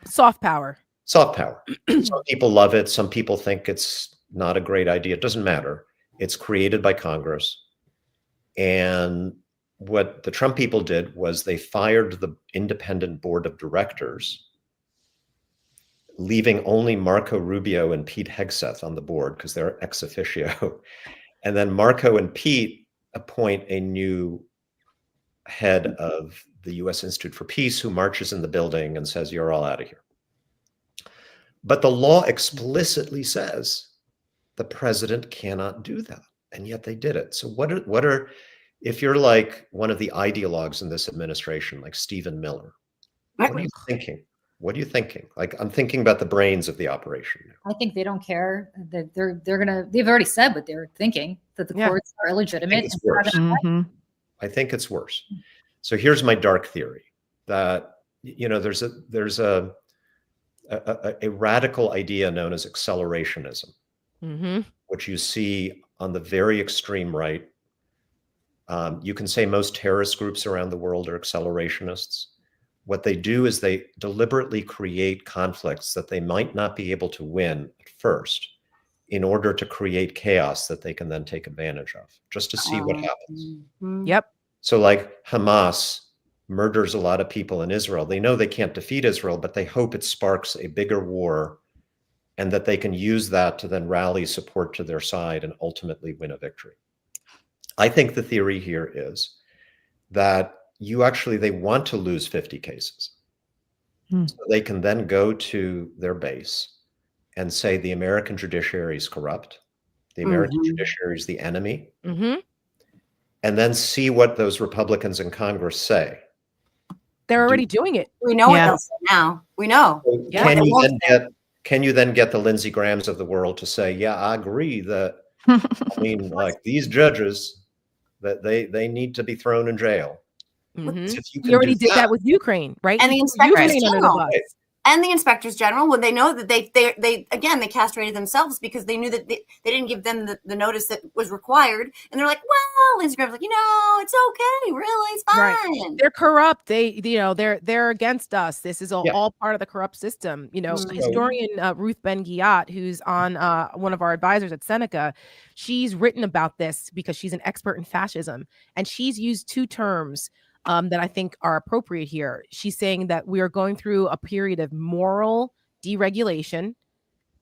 Soft power. Soft power. Some people love it. Some people think it's not a great idea. It doesn't matter. It's created by Congress. And what the Trump people did was they fired the independent board of directors, leaving only Marco Rubio and Pete Hegseth on the board because they're ex officio. And then Marco and Pete appoint a new head of the U.S. Institute for Peace who marches in the building and says, you're all out of here. But the law explicitly says the president cannot do that. And yet they did it. So what are if you're like one of the ideologues in this administration, like Stephen Miller, what are you thinking? What are you thinking? Like, I'm thinking about the brains of the operation. I think they don't care that they've already said what they're thinking, that the courts are illegitimate. I think it's worse. So here's my dark theory that, there's a radical idea known as accelerationism, which you see on the very extreme right. You can say most terrorist groups around the world are accelerationists. What they do is they deliberately create conflicts that they might not be able to win at first in order to create chaos that they can then take advantage of, just to see what happens. Yep. So like Hamas murders a lot of people in Israel. They know they can't defeat Israel, but they hope it sparks a bigger war and that they can use that to then rally support to their side and ultimately win a victory. I think the theory here is that they want to lose 50 cases. So they can then go to their base and say the American judiciary is corrupt. The American judiciary is the enemy. And then see what those Republicans in Congress say. They're already doing it. We know what they'll say now. We know. So can you then get the Lindsey Grahams of the world to say, yeah, I agree that, like these judges, that they need to be thrown in jail. You already did that with Ukraine, right? And the inspectors general. And the inspectors general, when they know that they castrated themselves because they knew that they didn't give them the notice that was required. And they're like, well, Lindsey Graham's like, it's okay. Really, it's fine. Right. They're corrupt. They're against us. This is all part of the corrupt system. Historian Ruth Ben-Ghiat, who's on one of our advisors at Seneca, she's written about this because she's an expert in fascism. And she's used two terms that I think are appropriate here. She's saying that we are going through a period of moral deregulation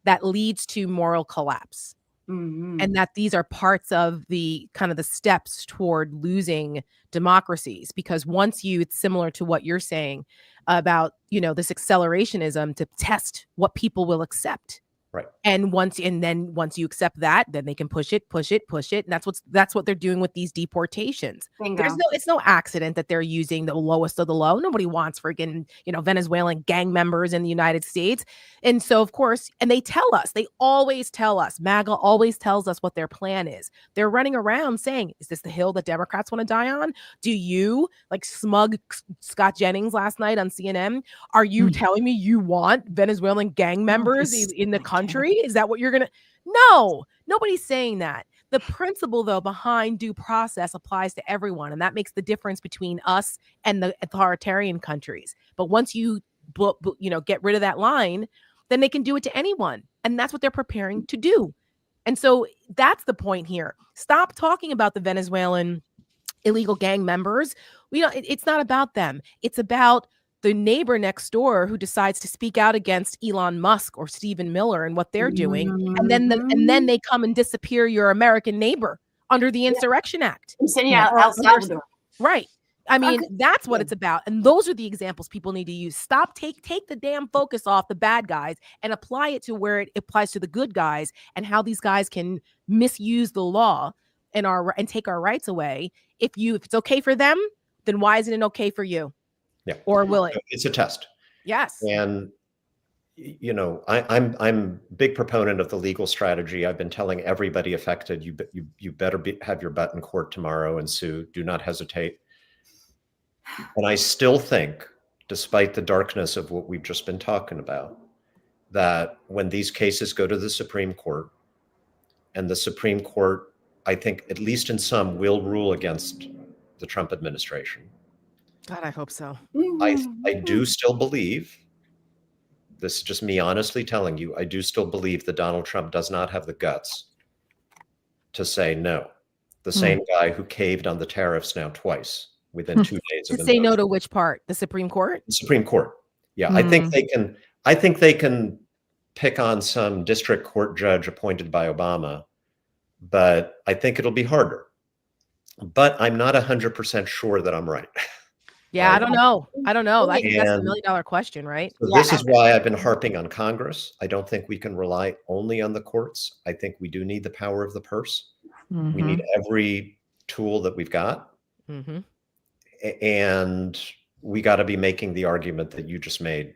that leads to moral collapse. And that these are parts of the kind of the steps toward losing democracies, because it's similar to what you're saying about, this accelerationism to test what people will accept. Right. And once you accept that, then they can push it. And that's what they're doing with these deportations. It's no accident that they're using the lowest of the low. Nobody wants friggin', Venezuelan gang members in the United States. And so, of course, and they always tell us, MAGA always tells us what their plan is. They're running around saying, is this the hill that Democrats want to die on? Do you, like smug Scott Jennings last night on CNN, are you telling me you want Venezuelan gang members in the country? Is that what you're gonna? No, nobody's saying that. The principle, though, behind due process applies to everyone, and that makes the difference between us and the authoritarian countries. But once you, get rid of that line, then they can do it to anyone, and that's what they're preparing to do. And so that's the point here. Stop talking about the Venezuelan illegal gang members. It's not about them. It's about the neighbor next door who decides to speak out against Elon Musk or Stephen Miller and what they're doing, and then they come and disappear your American neighbor under the Insurrection Act. El Salvador. Right. I mean, that's what it's about. And those are the examples people need to use. Stop, take the damn focus off the bad guys and apply it to where it applies to the good guys and how these guys can misuse the law and take our rights away. If it's okay for them, then why isn't it okay for you? Yeah. Or will it? It's a test. Yes. And I'm a big proponent of the legal strategy. I've been telling everybody affected, you better have your butt in court tomorrow and sue. Do not hesitate. And I still think, despite the darkness of what we've just been talking about, that when these cases go to the Supreme Court, and the Supreme Court, I think, at least in some, will rule against the Trump administration. God, I hope so. I do still believe, this is just me honestly telling you, I do still believe that Donald Trump does not have the guts to say no. The same guy who caved on the tariffs now twice within 2 days. To say no to which part? The Supreme Court? The Supreme Court. Yeah, I think they can pick on some district court judge appointed by Obama, but I think it'll be harder. But I'm not 100% sure that I'm right. Yeah, I don't know. I think that's a $1 million question, right? So this is why I've been harping on Congress. I don't think we can rely only on the courts. I think we do need the power of the purse. We need every tool that we've got. And we got to be making the argument that you just made,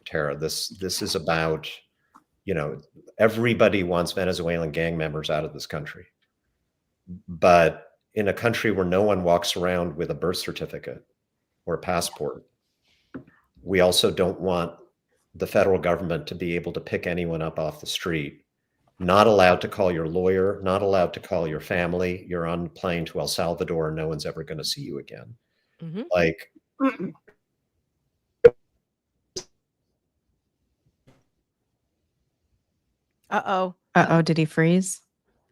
Tara. This is about, everybody wants Venezuelan gang members out of this country. But in a country where no one walks around with a birth certificate or a passport, we also don't want the federal government to be able to pick anyone up off the street, not allowed to call your lawyer, not allowed to call your family. You're on a plane to El Salvador and no one's ever going to see you again. Like, did he freeze?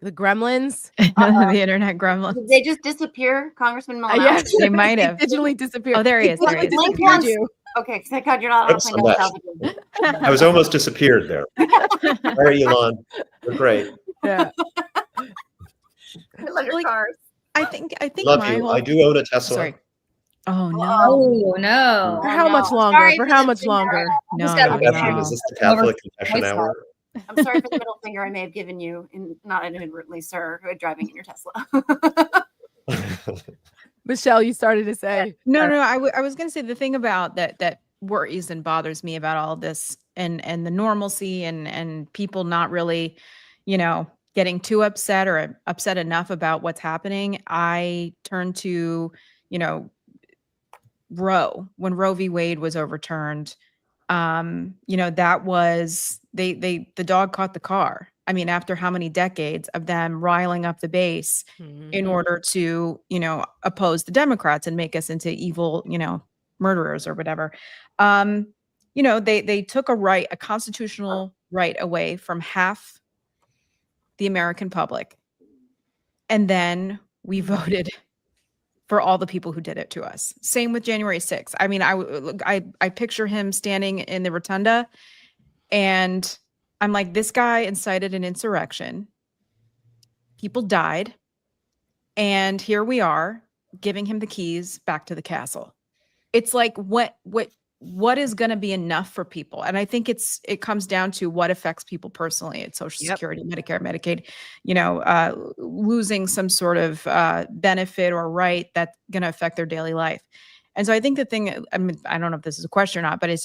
The gremlins? The internet gremlins. Did they just disappear, Congressman Malinowski? Yes, they might have. Digitally disappeared. Oh, there he is. There he is. Disappeared you. Okay, because I thought you're not on a plane to El Salvador. I was almost disappeared there. How are you, Elon? You're great. Yeah. I love your cars. I think Love you. I do own a Tesla. Sorry. Oh no. Oh no. For how much longer? Sorry For for how the much finger. longer? No, Is this the Catholic confession hour? I'm sorry for the middle finger I may have given you, not inadvertently, sir, driving in your Tesla. Michelle, you started to say. No. I was going to say the thing about that worries and bothers me about all this and the normalcy and people not really, getting too upset or upset enough about what's happening. I turn to, when Roe v. Wade was overturned. That was the dog caught the car. I mean, after how many decades of them riling up the base in order to, oppose the Democrats and make us into evil, murderers or whatever. They took a constitutional right away from half the American public. And then we voted for all the people who did it to us. Same with January 6th. I mean, I picture him standing in the rotunda and I'm like, this guy incited an insurrection. People died. And here we are giving him the keys back to the castle. It's like, what is going to be enough for people? And I think it comes down to what affects people personally. It's Social Security, Medicare, Medicaid, losing some sort of benefit or right that's going to affect their daily life. And so I think the thing, I mean, I don't know if this is a question or not, but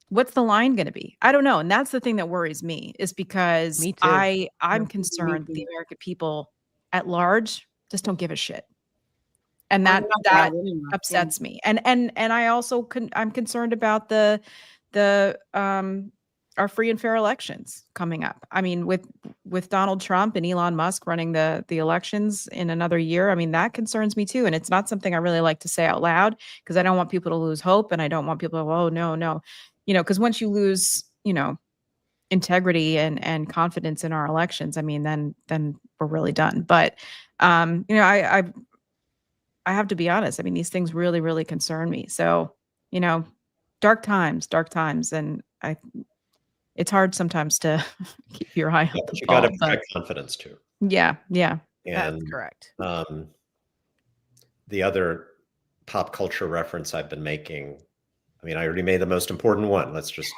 what's the line going to be? I don't know. And that's the thing that worries me is because I'm concerned the American people at large just don't give a shit. And that upsets me. And I also I'm concerned about the our free and fair elections coming up. I mean, with Donald Trump and Elon Musk running the elections in another year, I mean, that concerns me too. And it's not something I really like to say out loud because I don't want people to lose hope, and I don't want people to, oh no, because once you lose, integrity and confidence in our elections, I mean, then we're really done. But I have to be honest. I mean, these things really, really concern me. So, dark times, and it's hard sometimes to keep your eye on the You ball. got to protect confidence too. Yeah. That's And correct. the other pop culture reference I've been making, I mean, I already made the most important one. Let's just.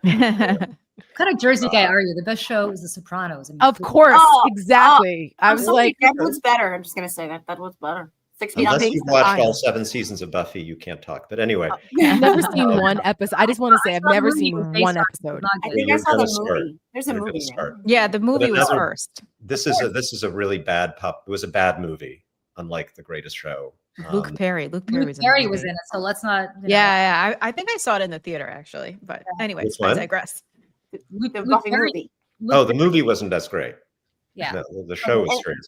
What kind of Jersey guy are you? The best show is The Sopranos. I mean, Of course, Oh, exactly. I I'm was sorry, like, Deadwood's better. I'm just gonna say that Deadwood's better. 6 feet Unless under. you've watched I all know. 7 seasons of Buffy, you can't talk. But anyway, I've never seen one episode. I just want to say I've saw the never movie seen it was based one on. episode. Not I good. think I You're saw the gonna start. movie. There's a You're movie. gonna Right? start. Yeah, the movie was another- first. this is a really bad It was a bad movie, unlike The Greatest Show. Luke Perry. Luke Perry Luke was Perry in the was movie. in it, so let's not. Yeah. I think I saw it in the theater actually. But anyways, Which one? I digress. Luke, The Luke Buffy Perry. movie. Luke The movie wasn't as great. Yeah. The show was And- strange.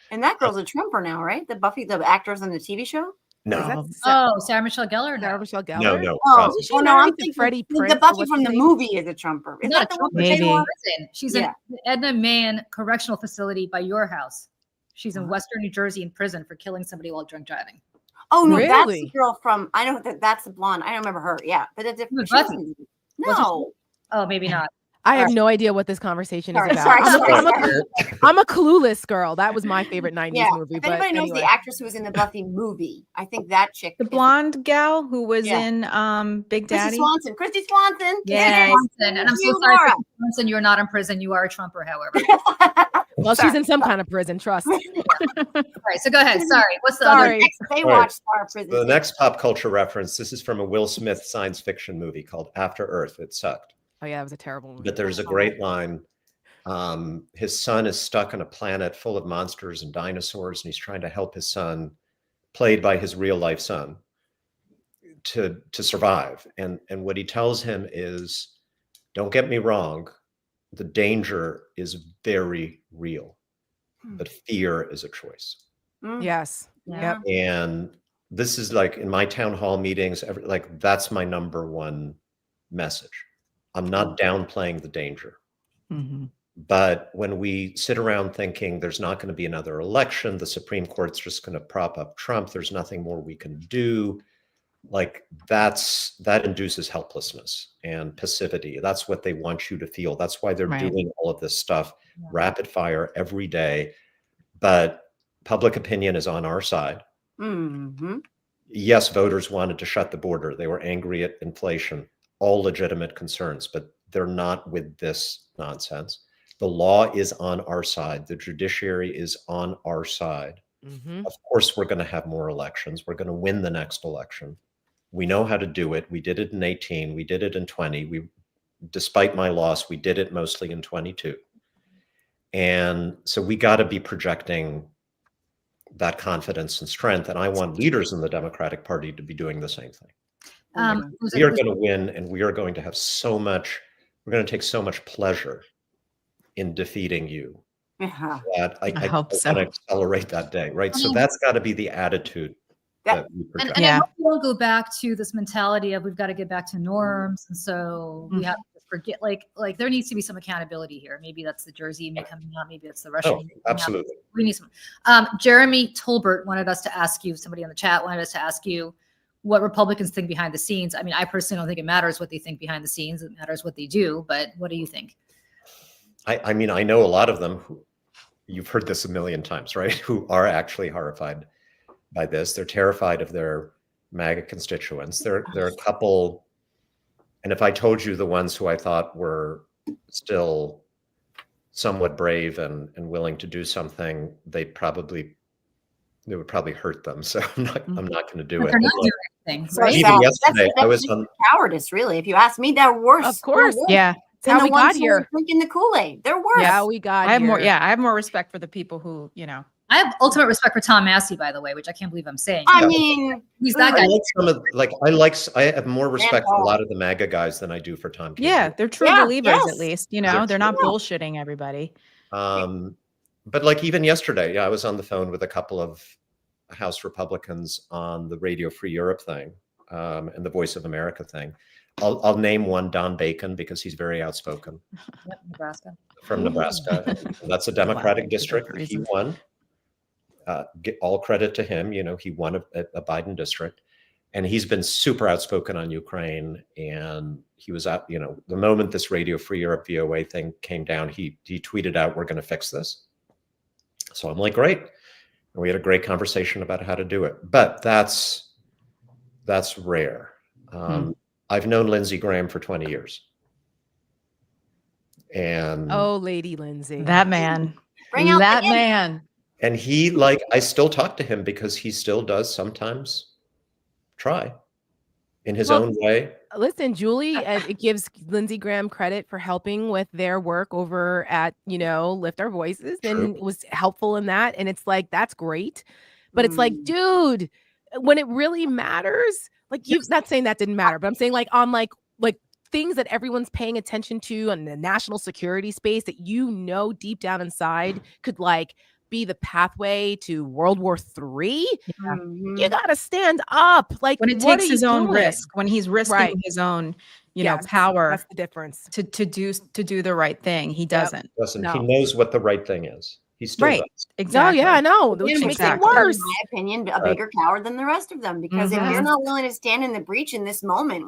And that girl's a Trumper now, right? The Buffy, the actors in the TV show. No, Is that Oh, Sarah Michelle Gellar. Sarah No. Michelle Gellar? no. Oh, Isn't she well, no, married I'm to thinking Freddie the Prinze, or Buffy what's from his the name? movie is a Trumper. Is Not that a the one? Trumper. She's in Maybe. prison. She's Yeah. in the Edna Mann Correctional Facility by your house. She's in Western New Jersey in prison for killing somebody while drunk driving. Oh no, that's Really? the girl from. I know that's the blonde. I don't remember her. Yeah, but that's different. Buffy. She was- Wasn't No, Oh, maybe not. I have no idea what this conversation is Sorry, about. sorry, I'm, sorry. I'm a clueless girl. That was my favorite 90s Yeah. movie. If But anybody knows anyway. the actress who was in the Buffy movie, I think that chick. The is- blonde gal who was Yeah. in Big Christy Daddy. Swanson. Christy Swanson. Yes. And I'm so You, sorry, Laura. for Johnson. You are not in prison. You are a Trumper, however. Well, she's Sorry. in some kind of prison, trust. All right, so go ahead. Sorry. What's the Sorry. They All right. watched Star Prison. The next pop culture reference, this is from a Will Smith science fiction movie called After Earth. It sucked. Oh, yeah, that was a terrible movie. But there's a great line. His son is stuck on a planet full of monsters and dinosaurs, and he's trying to help his son, played by his real life son, to survive. And what he tells him is, don't get me wrong, the danger is very real, but fear is a choice. Mm. Yes. Yeah. Yep. And this is like in my town hall meetings, that's my number one message. I'm not downplaying the danger. Mhm. But when we sit around thinking there's not going to be another election, the Supreme Court's just going to prop up Trump, there's nothing more we can do, that induces helplessness and passivity. That's what they want you to feel. That's why they're Right. doing all of this stuff, Yeah. rapid fire every day. But public opinion is on our side. Mm-hmm. Yes, voters wanted to shut the border. They were angry at inflation, all legitimate concerns, but they're not with this nonsense. The law is on our side. The judiciary is on our side. Mhm. Of course, we're going to have more elections. We're going to win the next election. We know how to do it. We did it in 18. We did it in 20. Despite my loss, we did it mostly in 22. And so we got to be projecting that confidence and strength. And I want leaders in the Democratic Party to be doing the same thing. We are going to win, and we are going to have we're going to take so much pleasure in defeating you Yeah. I that I hope so. want to accelerate that day, right? So that's got to be the attitude that we project. And I Yeah. hope we don't go back to this mentality of we've got to get back to norms, and so we have to forget. Like there needs to be some accountability here. Maybe that's the Jersey email coming out. Maybe it's the Russian. Oh, email coming out. absolutely. We need some. Jeremy Tolbert wanted us to ask you. Somebody on the chat wanted us to ask you what Republicans think behind the scenes. I mean, I personally don't think it matters what they think behind the scenes. It matters what they do. But what do you think? I mean, I know a lot of them who, you've heard this a million times, right? Who are actually horrified by this. They're terrified of their MAGA constituents. There are a couple, and if I told you the ones who I thought were still somewhat brave and willing to do something, it would probably hurt them. So I'm not going to do But it. they're not But doing anything, So right? even sad. yesterday, I was just on. cowardice, really. If you ask me, they're worse. Of course. They're worse Yeah. It's than how the we ones got who are here. drinking the Kool-Aid. They're worse. Yeah, we got I have here. more. Yeah, I have more respect for the people who I have ultimate respect for Tom Massey, by the way, which I can't believe I'm saying. I mean, He's that guy. I have more respect for a lot of the MAGA guys than I do for Tom Cantwell. Yeah, they're true Yeah, believers yes. at least. You They're know, they're not true. bullshitting everybody. But like even yesterday, I was on the phone with a couple of House Republicans on the Radio Free Europe thing and the Voice of America thing. I'll name one, Don Bacon, because he's very outspoken. Yep, Nebraska. From Nebraska. And that's a Democratic Wow, district. different He reasons. won. Get all credit to him. You know, he won a Biden district, and he's been super outspoken on Ukraine. And he was out, you know, the moment this Radio Free Europe VOA thing came down, he tweeted out, "We're going to fix this." So I'm like, great. And we had a great conversation about how to do it. But that's rare. I've known Lindsey Graham for 20 years. And Lady Lindsay. That man. Bring out that the man. And he, I still talk to him because he still does sometimes try in his own way. Listen, Julie, it gives Lindsey Graham credit for helping with their work over at, Lift Our Voices, and was helpful in that. And it's like, that's great. But it's like, dude, when it really matters, like, you're not saying that didn't matter, but I'm saying like on like things that everyone's paying attention to in the national security space that deep down inside could like be the pathway to World War III. You gotta stand up. Like When it takes his own risk, when he's risking his own, power. That's the difference. To do the right thing. He doesn't. Listen, he knows what the right thing is. He still does. Exactly. Oh yeah, I know. Which makes it worse. In my opinion, a bigger coward than the rest of them. Because if you're not willing to stand in the breach in this moment,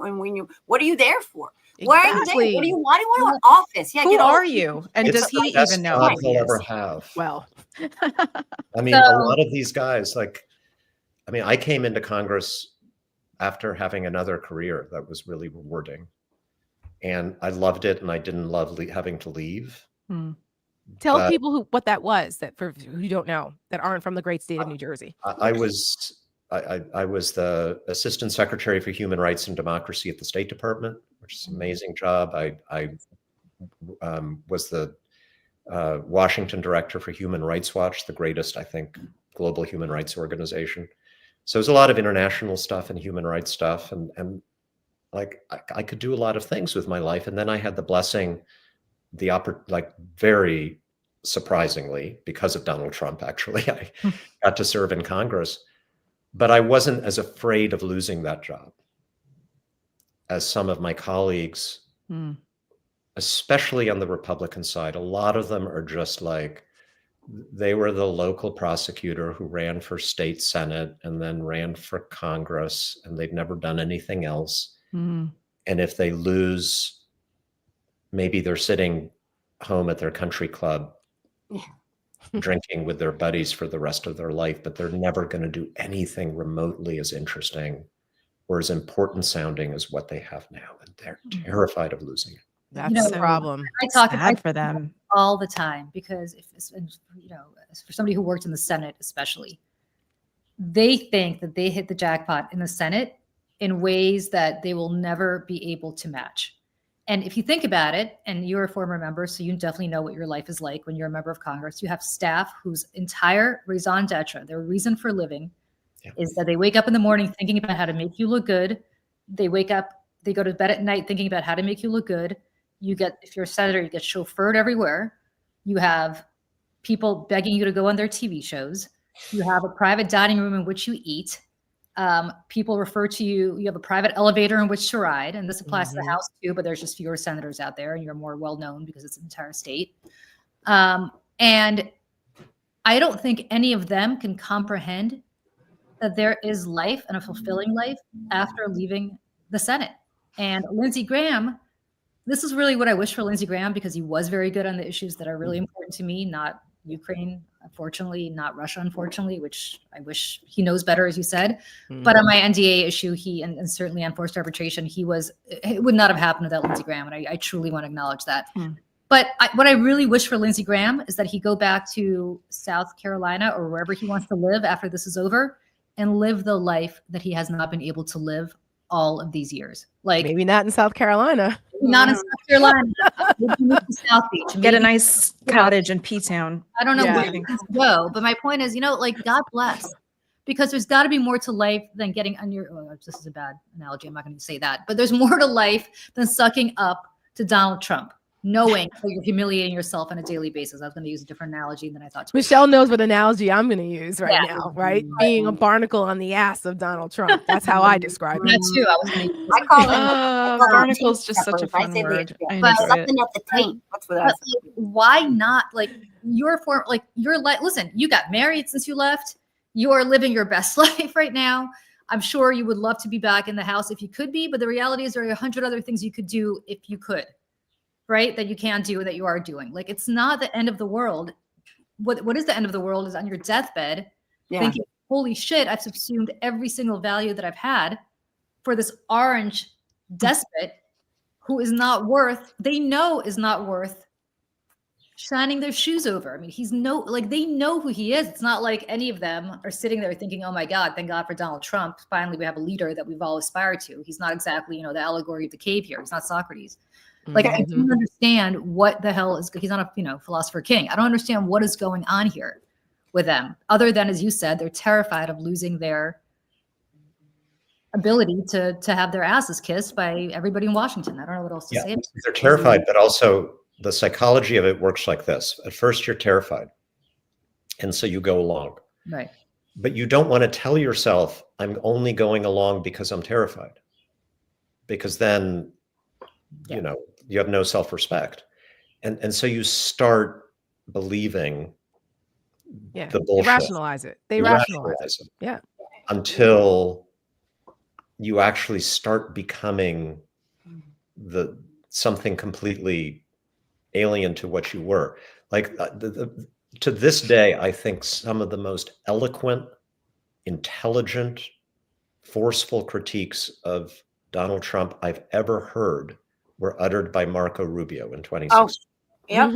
what are you there for? Why are you there? Why do you want an office? Yeah, who are you? And It's does he the best even know job who he he'll ever is? have. Well, I mean, a lot of these guys, I came into Congress after having another career that was really rewarding, and I loved it, and I didn't love having to leave. Tell people what that was, that for who don't know, that aren't from the great state of New Jersey. I was the Assistant Secretary for Human Rights and Democracy at the State Department, which is an amazing job. I was the Washington Director for Human Rights Watch, the greatest, I think, global human rights organization. So there's a lot of international stuff and human rights stuff, and I could do a lot of things with my life. And then I had the blessing, very surprisingly, because of Donald Trump, actually, I got to serve in Congress. But I wasn't as afraid of losing that job as some of my colleagues, especially on the Republican side. A lot of them are just like, they were the local prosecutor who ran for state Senate and then ran for Congress, and they've never done anything else. And if they lose, maybe they're sitting home at their country club drinking with their buddies for the rest of their life, but they're never going to do anything remotely as interesting or as important sounding as what they have now. And they're terrified of losing it. That's the problem. I talk Bad for them all the time, because for somebody who worked in the Senate, especially, they think that they hit the jackpot in the Senate in ways that they will never be able to match. And if you think about it, and you're a former member, so you definitely know what your life is like when you're a member of Congress. You have staff whose entire raison d'etre, their reason for living, is that they wake up in the morning thinking about how to make you look good. They go to bed at night thinking about how to make you look good. If you're a senator, you get chauffeured everywhere. You have people begging you to go on their TV shows. You have a private dining room in which you eat. People refer to you. You have a private elevator in which to ride, and this applies to the House too. But there's just fewer senators out there, and you're more well known because it's an entire state. And I don't think any of them can comprehend that there is life and a fulfilling life after leaving the Senate. And Lindsey Graham, this is really what I wish for Lindsey Graham, because he was very good on the issues that are really important to me, not Ukraine, unfortunately, not Russia, unfortunately, which I wish he knows better, as you said. But on my NDA issue, and certainly on forced arbitration, it would not have happened without Lindsey Graham. And I truly want to acknowledge that. But what I really wish for Lindsey Graham is that he go back to South Carolina or wherever he wants to live after this is over and live the life that he has not been able to live all of these years. Like, maybe not in South Carolina. not in South Carolina. Maybe move to South Beach. Get a Maybe- nice cottage in P-Town. I don't know Yeah. where things go, but my point is, like, God bless, because there's got to be more to life than getting on your. Oh, this is a bad analogy. I'm not going to say that, but there's more to life than sucking up to Donald Trump, knowing that you're humiliating yourself on a daily basis. I was going to use a different analogy than I thought. To Michelle knows what analogy I'm going to use right Yeah. now, right? Being a barnacle on the ass of Donald Trump. That's how I describe it. That too. I was going to. I call them Barnacle's just such a peppers. I fun say they- word. I But enjoy it. something at the taint. That's what I But like, why not? Like you're listen, you got married since you left. You are living your best life right now. I'm sure you would love to be back in the house if you could be, but the reality is there are 100 other things you could do if you could, right? That you can do, that you are doing. Like it's not the end of the world. What is the end of the world is on your deathbed thinking, holy shit, I've subsumed every single value that I've had for this orange despot who is not worth, they know is not worth shining their shoes over. I mean, they know who he is. It's not like any of them are sitting there thinking, oh my God, thank God for Donald Trump. Finally, we have a leader that we've all aspired to. He's not exactly, the allegory of the cave here. He's not Socrates. Like, I don't understand what the hell is, he's not a, philosopher king. I don't understand what is going on here with them, other than, as you said, they're terrified of losing their ability to have their asses kissed by everybody in Washington. I don't know what else to say. They're terrified, but also the psychology of it works like this. At first, you're terrified. And so you go along. Right. But you don't want to tell yourself, I'm only going along because I'm terrified. Because then, you have no self-respect. And so you start believing the bullshit. They rationalize it. They rationalize it. Yeah. Until you actually start becoming something completely alien to what you were. Like to this day, I think some of the most eloquent, intelligent, forceful critiques of Donald Trump I've ever heard were uttered by Marco Rubio in 2016. Oh, yep.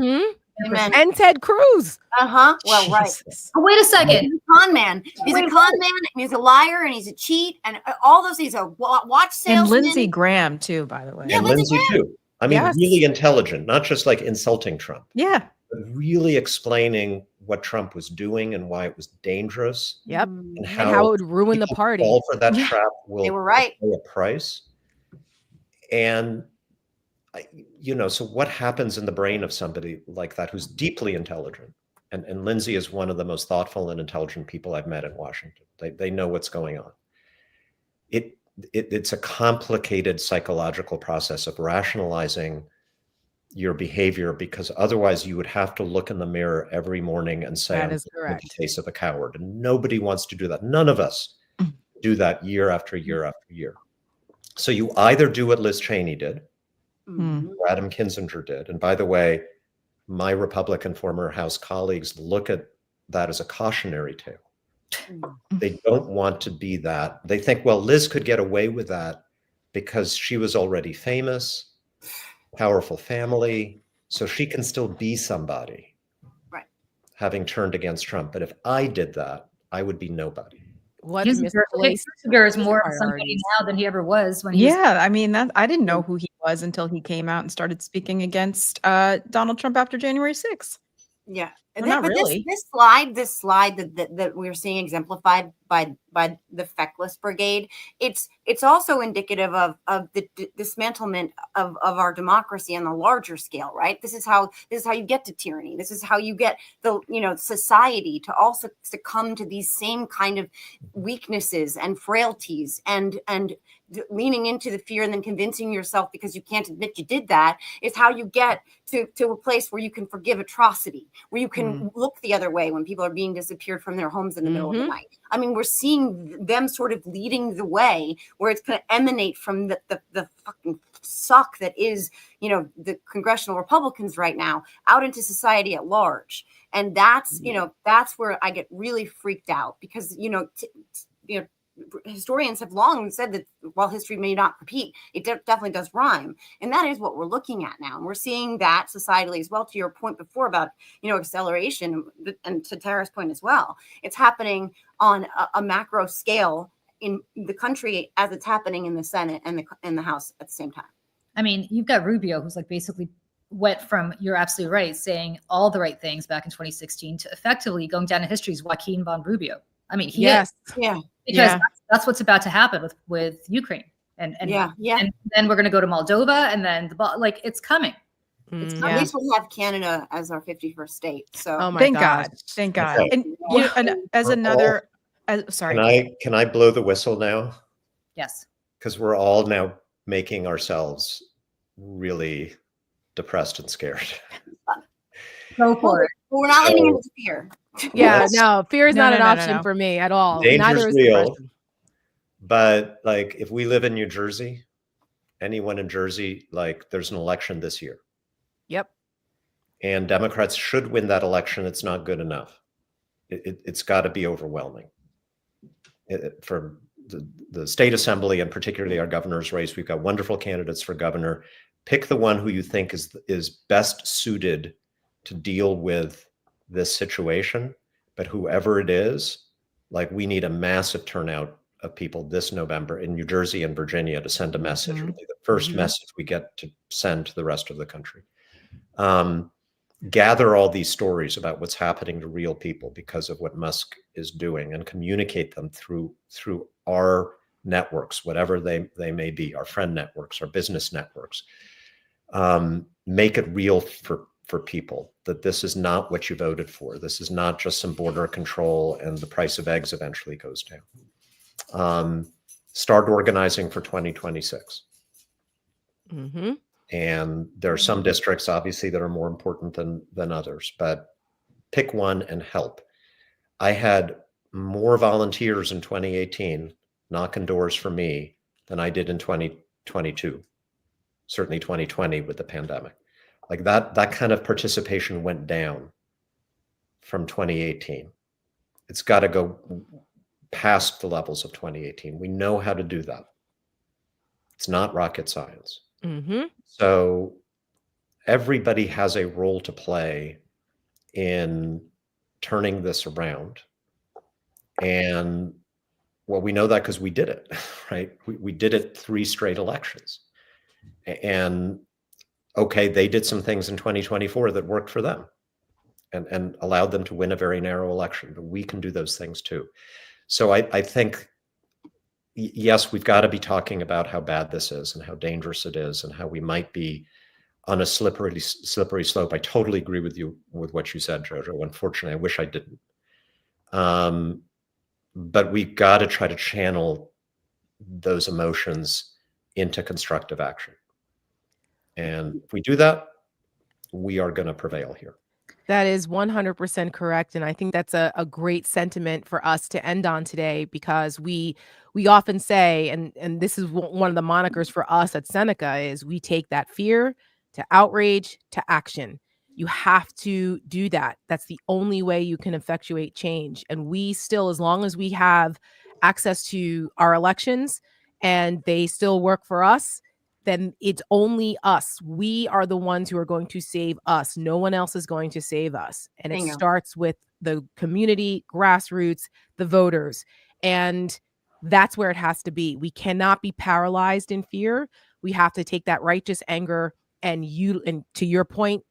Amen. And Ted Cruz. Well, right. Oh, wait a second. He's a con man. He's a con man. And he's a liar, and he's a cheat, and all those. He's a watch salesman. And Lindsey Graham too, by the way. And Lindsey too. I mean, really intelligent, not just like insulting Trump. Yeah. But really explaining what Trump was doing and why it was dangerous. Yep. And how it would ruin the party. Fall for that trap will they were right. pay a price. And so what happens in the brain of somebody like that who's deeply intelligent? And Lindsey is one of the most thoughtful and intelligent people I've met in Washington. They know what's going on. It's a complicated psychological process of rationalizing your behavior, because otherwise you would have to look in the mirror every morning and say, that I'm is correct. the face of a coward. And nobody wants to do that. None of us do that year after year after year. So you either do what Liz Cheney did, or Adam Kinzinger did. And by the way, my Republican former House colleagues look at that as a cautionary tale. They don't want to be that. They think, well, Liz could get away with that because she was already famous, powerful family, so she can still be somebody, right? Having turned against Trump. But if I did that, I would be nobody. What is more of somebody now than he ever was when he I mean, I didn't know who he was until he came out and started speaking against Donald Trump after January 6th. Yeah. Well, not really. This slide that we're seeing exemplified by the feckless brigade, it's also indicative of the dismantlement of our democracy on the larger scale, right? This is how you get to tyranny. This is how you get the society to also succumb to these same kind of weaknesses and frailties and leaning into the fear and then convincing yourself because you can't admit you did that is how you get to a place where you can forgive atrocity, where you can look the other way when people are being disappeared from their homes in the middle of the night. I mean, we're seeing them sort of leading the way where it's going to emanate from the fucking suck that is, the congressional Republicans right now out into society at large. And that's, that's where I get really freaked out because, historians have long said that while history may not repeat, it definitely does rhyme. And that is what we're looking at now. And we're seeing that societally as well, to your point before about, acceleration, and to Tara's point as well. It's happening on a macro scale in the country as it's happening in the Senate and the House at the same time. I mean, you've got Rubio, who's like basically went from, you're absolutely right, saying all the right things back in 2016 to effectively going down in history as Joaquin von Rubio. I mean, he is, Yeah. because Yeah. that's what's about to happen with Ukraine. And Yeah. and then we're going to go to Moldova, and then like it's coming. It's At coming. least we have Canada as our 51st state. So Oh my Thank gosh. God. Thank God. Okay. And you and as another, sorry. Can I blow the whistle now? Yes. Because we're all now making ourselves really depressed and scared. Go for it. But we're not leaning into fear. Yeah, Let's- no, fear is No, not no, an no, no, option no. for me at all. Danger's Neither is real. depression. But like, if we live in New Jersey, anyone in Jersey, like, there's an election this year, Yep. and Democrats should win that election. It's not good enough. It's got to be overwhelming. For the state assembly, and particularly our governor's race, we've got wonderful candidates for governor. Pick the one who you think is best suited to deal with this situation. But whoever it is, like, we need a massive turnout of people this November in New Jersey and Virginia to send a message. It'll be the first message we get to send to the rest of the country. Gather all these stories about what's happening to real people because of what Musk is doing, and communicate them through our networks, whatever they may be, our friend networks, our business networks. Make it real for people that this is not what you voted for. This is not just some border control and the price of eggs eventually goes down. Start organizing for 2026. Mm-hmm. And there are some districts, obviously, that are more important than others, but pick one and help. I had more volunteers in 2018 knocking doors for me than I did in 2022, certainly 2020 with the pandemic. Like, that kind of participation went down from 2018. It's got to go past the levels of 2018. We know how to do that. It's not rocket science. Mm-hmm. So everybody has a role to play in turning this around. And well, we know that because we did it, right? We did it 3 straight elections. And okay, they did some things in 2024 that worked for them and allowed them to win a very narrow election, but we can do those things too. So I think, yes, we've got to be talking about how bad this is and how dangerous it is and how we might be on a slippery slope. I totally agree with you with what you said, Jojo. Unfortunately, I wish I didn't. But we've got to try to channel those emotions into constructive action. And if we do that, we are going to prevail here. That is 100% correct. And I think that's a great sentiment for us to end on today, because we often say, and this is one of the monikers for us at Seneca, is we take that fear to outrage to action. You have to do that. That's the only way you can effectuate change. And we still, as long as we have access to our elections and they still work for us, then it's only us. We are the ones who are going to save us. No one else is going to save us. And it starts with the community, grassroots, the voters. And that's where it has to be. We cannot be paralyzed in fear. We have to take that righteous anger and to your point,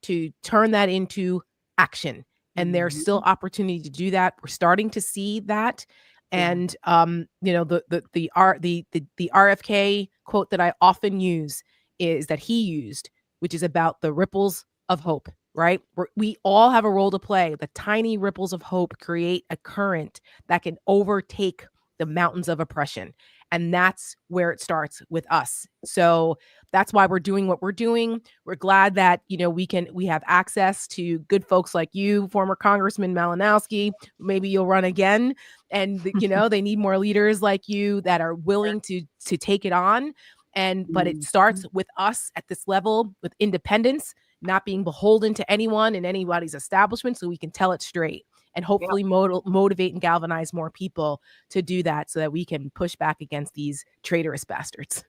to turn that into action. And there's still opportunity to do that. We're starting to see that. And you know, the RFK quote that I often use is that he used, which is about the ripples of hope, right? We all have a role to play. The tiny ripples of hope create a current that can overtake the mountains of oppression. And that's where it starts with us. So that's why we're doing what we're doing. We're glad that, you know, we have access to good folks like you, former Congressman Malinowski. Maybe you'll run again. And, you know, they need more leaders like you that are willing to take it on. But it starts with us at this level, with independence, not being beholden to anyone in anybody's establishment, so we can tell it straight and hopefully motivate and galvanize more people to do that, so that we can push back against these traitorous bastards.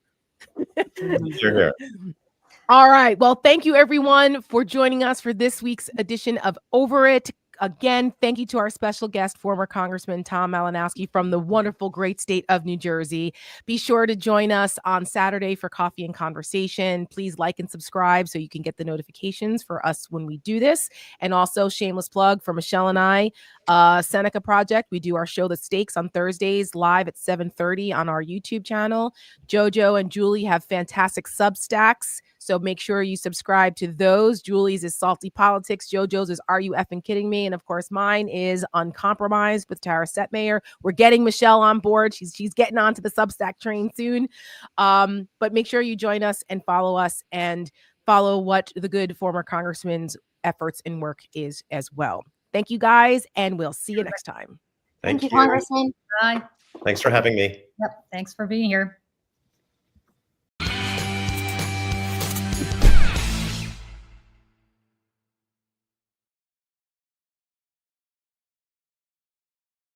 Sure. All right. Well, thank you everyone for joining us for this week's edition of Over It. Again, thank you to our special guest, former Congressman Tom Malinowski from the wonderful, great state of New Jersey. Be sure to join us on Saturday for Coffee and Conversation. Please like and subscribe so you can get the notifications for us when we do this. And also, shameless plug for Michelle and I, Seneca Project. We do our show, The Stakes, on Thursdays live at 7:30 on our YouTube channel. JoJo and Julie have fantastic Substacks, so make sure you subscribe to those. Julie's is Salty Politics. JoJo's is Are You Effing Kidding Me? And of course, mine is Uncompromised with Tara Setmayer. We're getting Michelle on board. She's getting onto the Substack train soon. But make sure you join us and follow what the good former congressman's efforts and work is as well. Thank you guys, and we'll see you next time. Thank you. Congressman. Bye. Thanks for having me. Yep. Thanks for being here.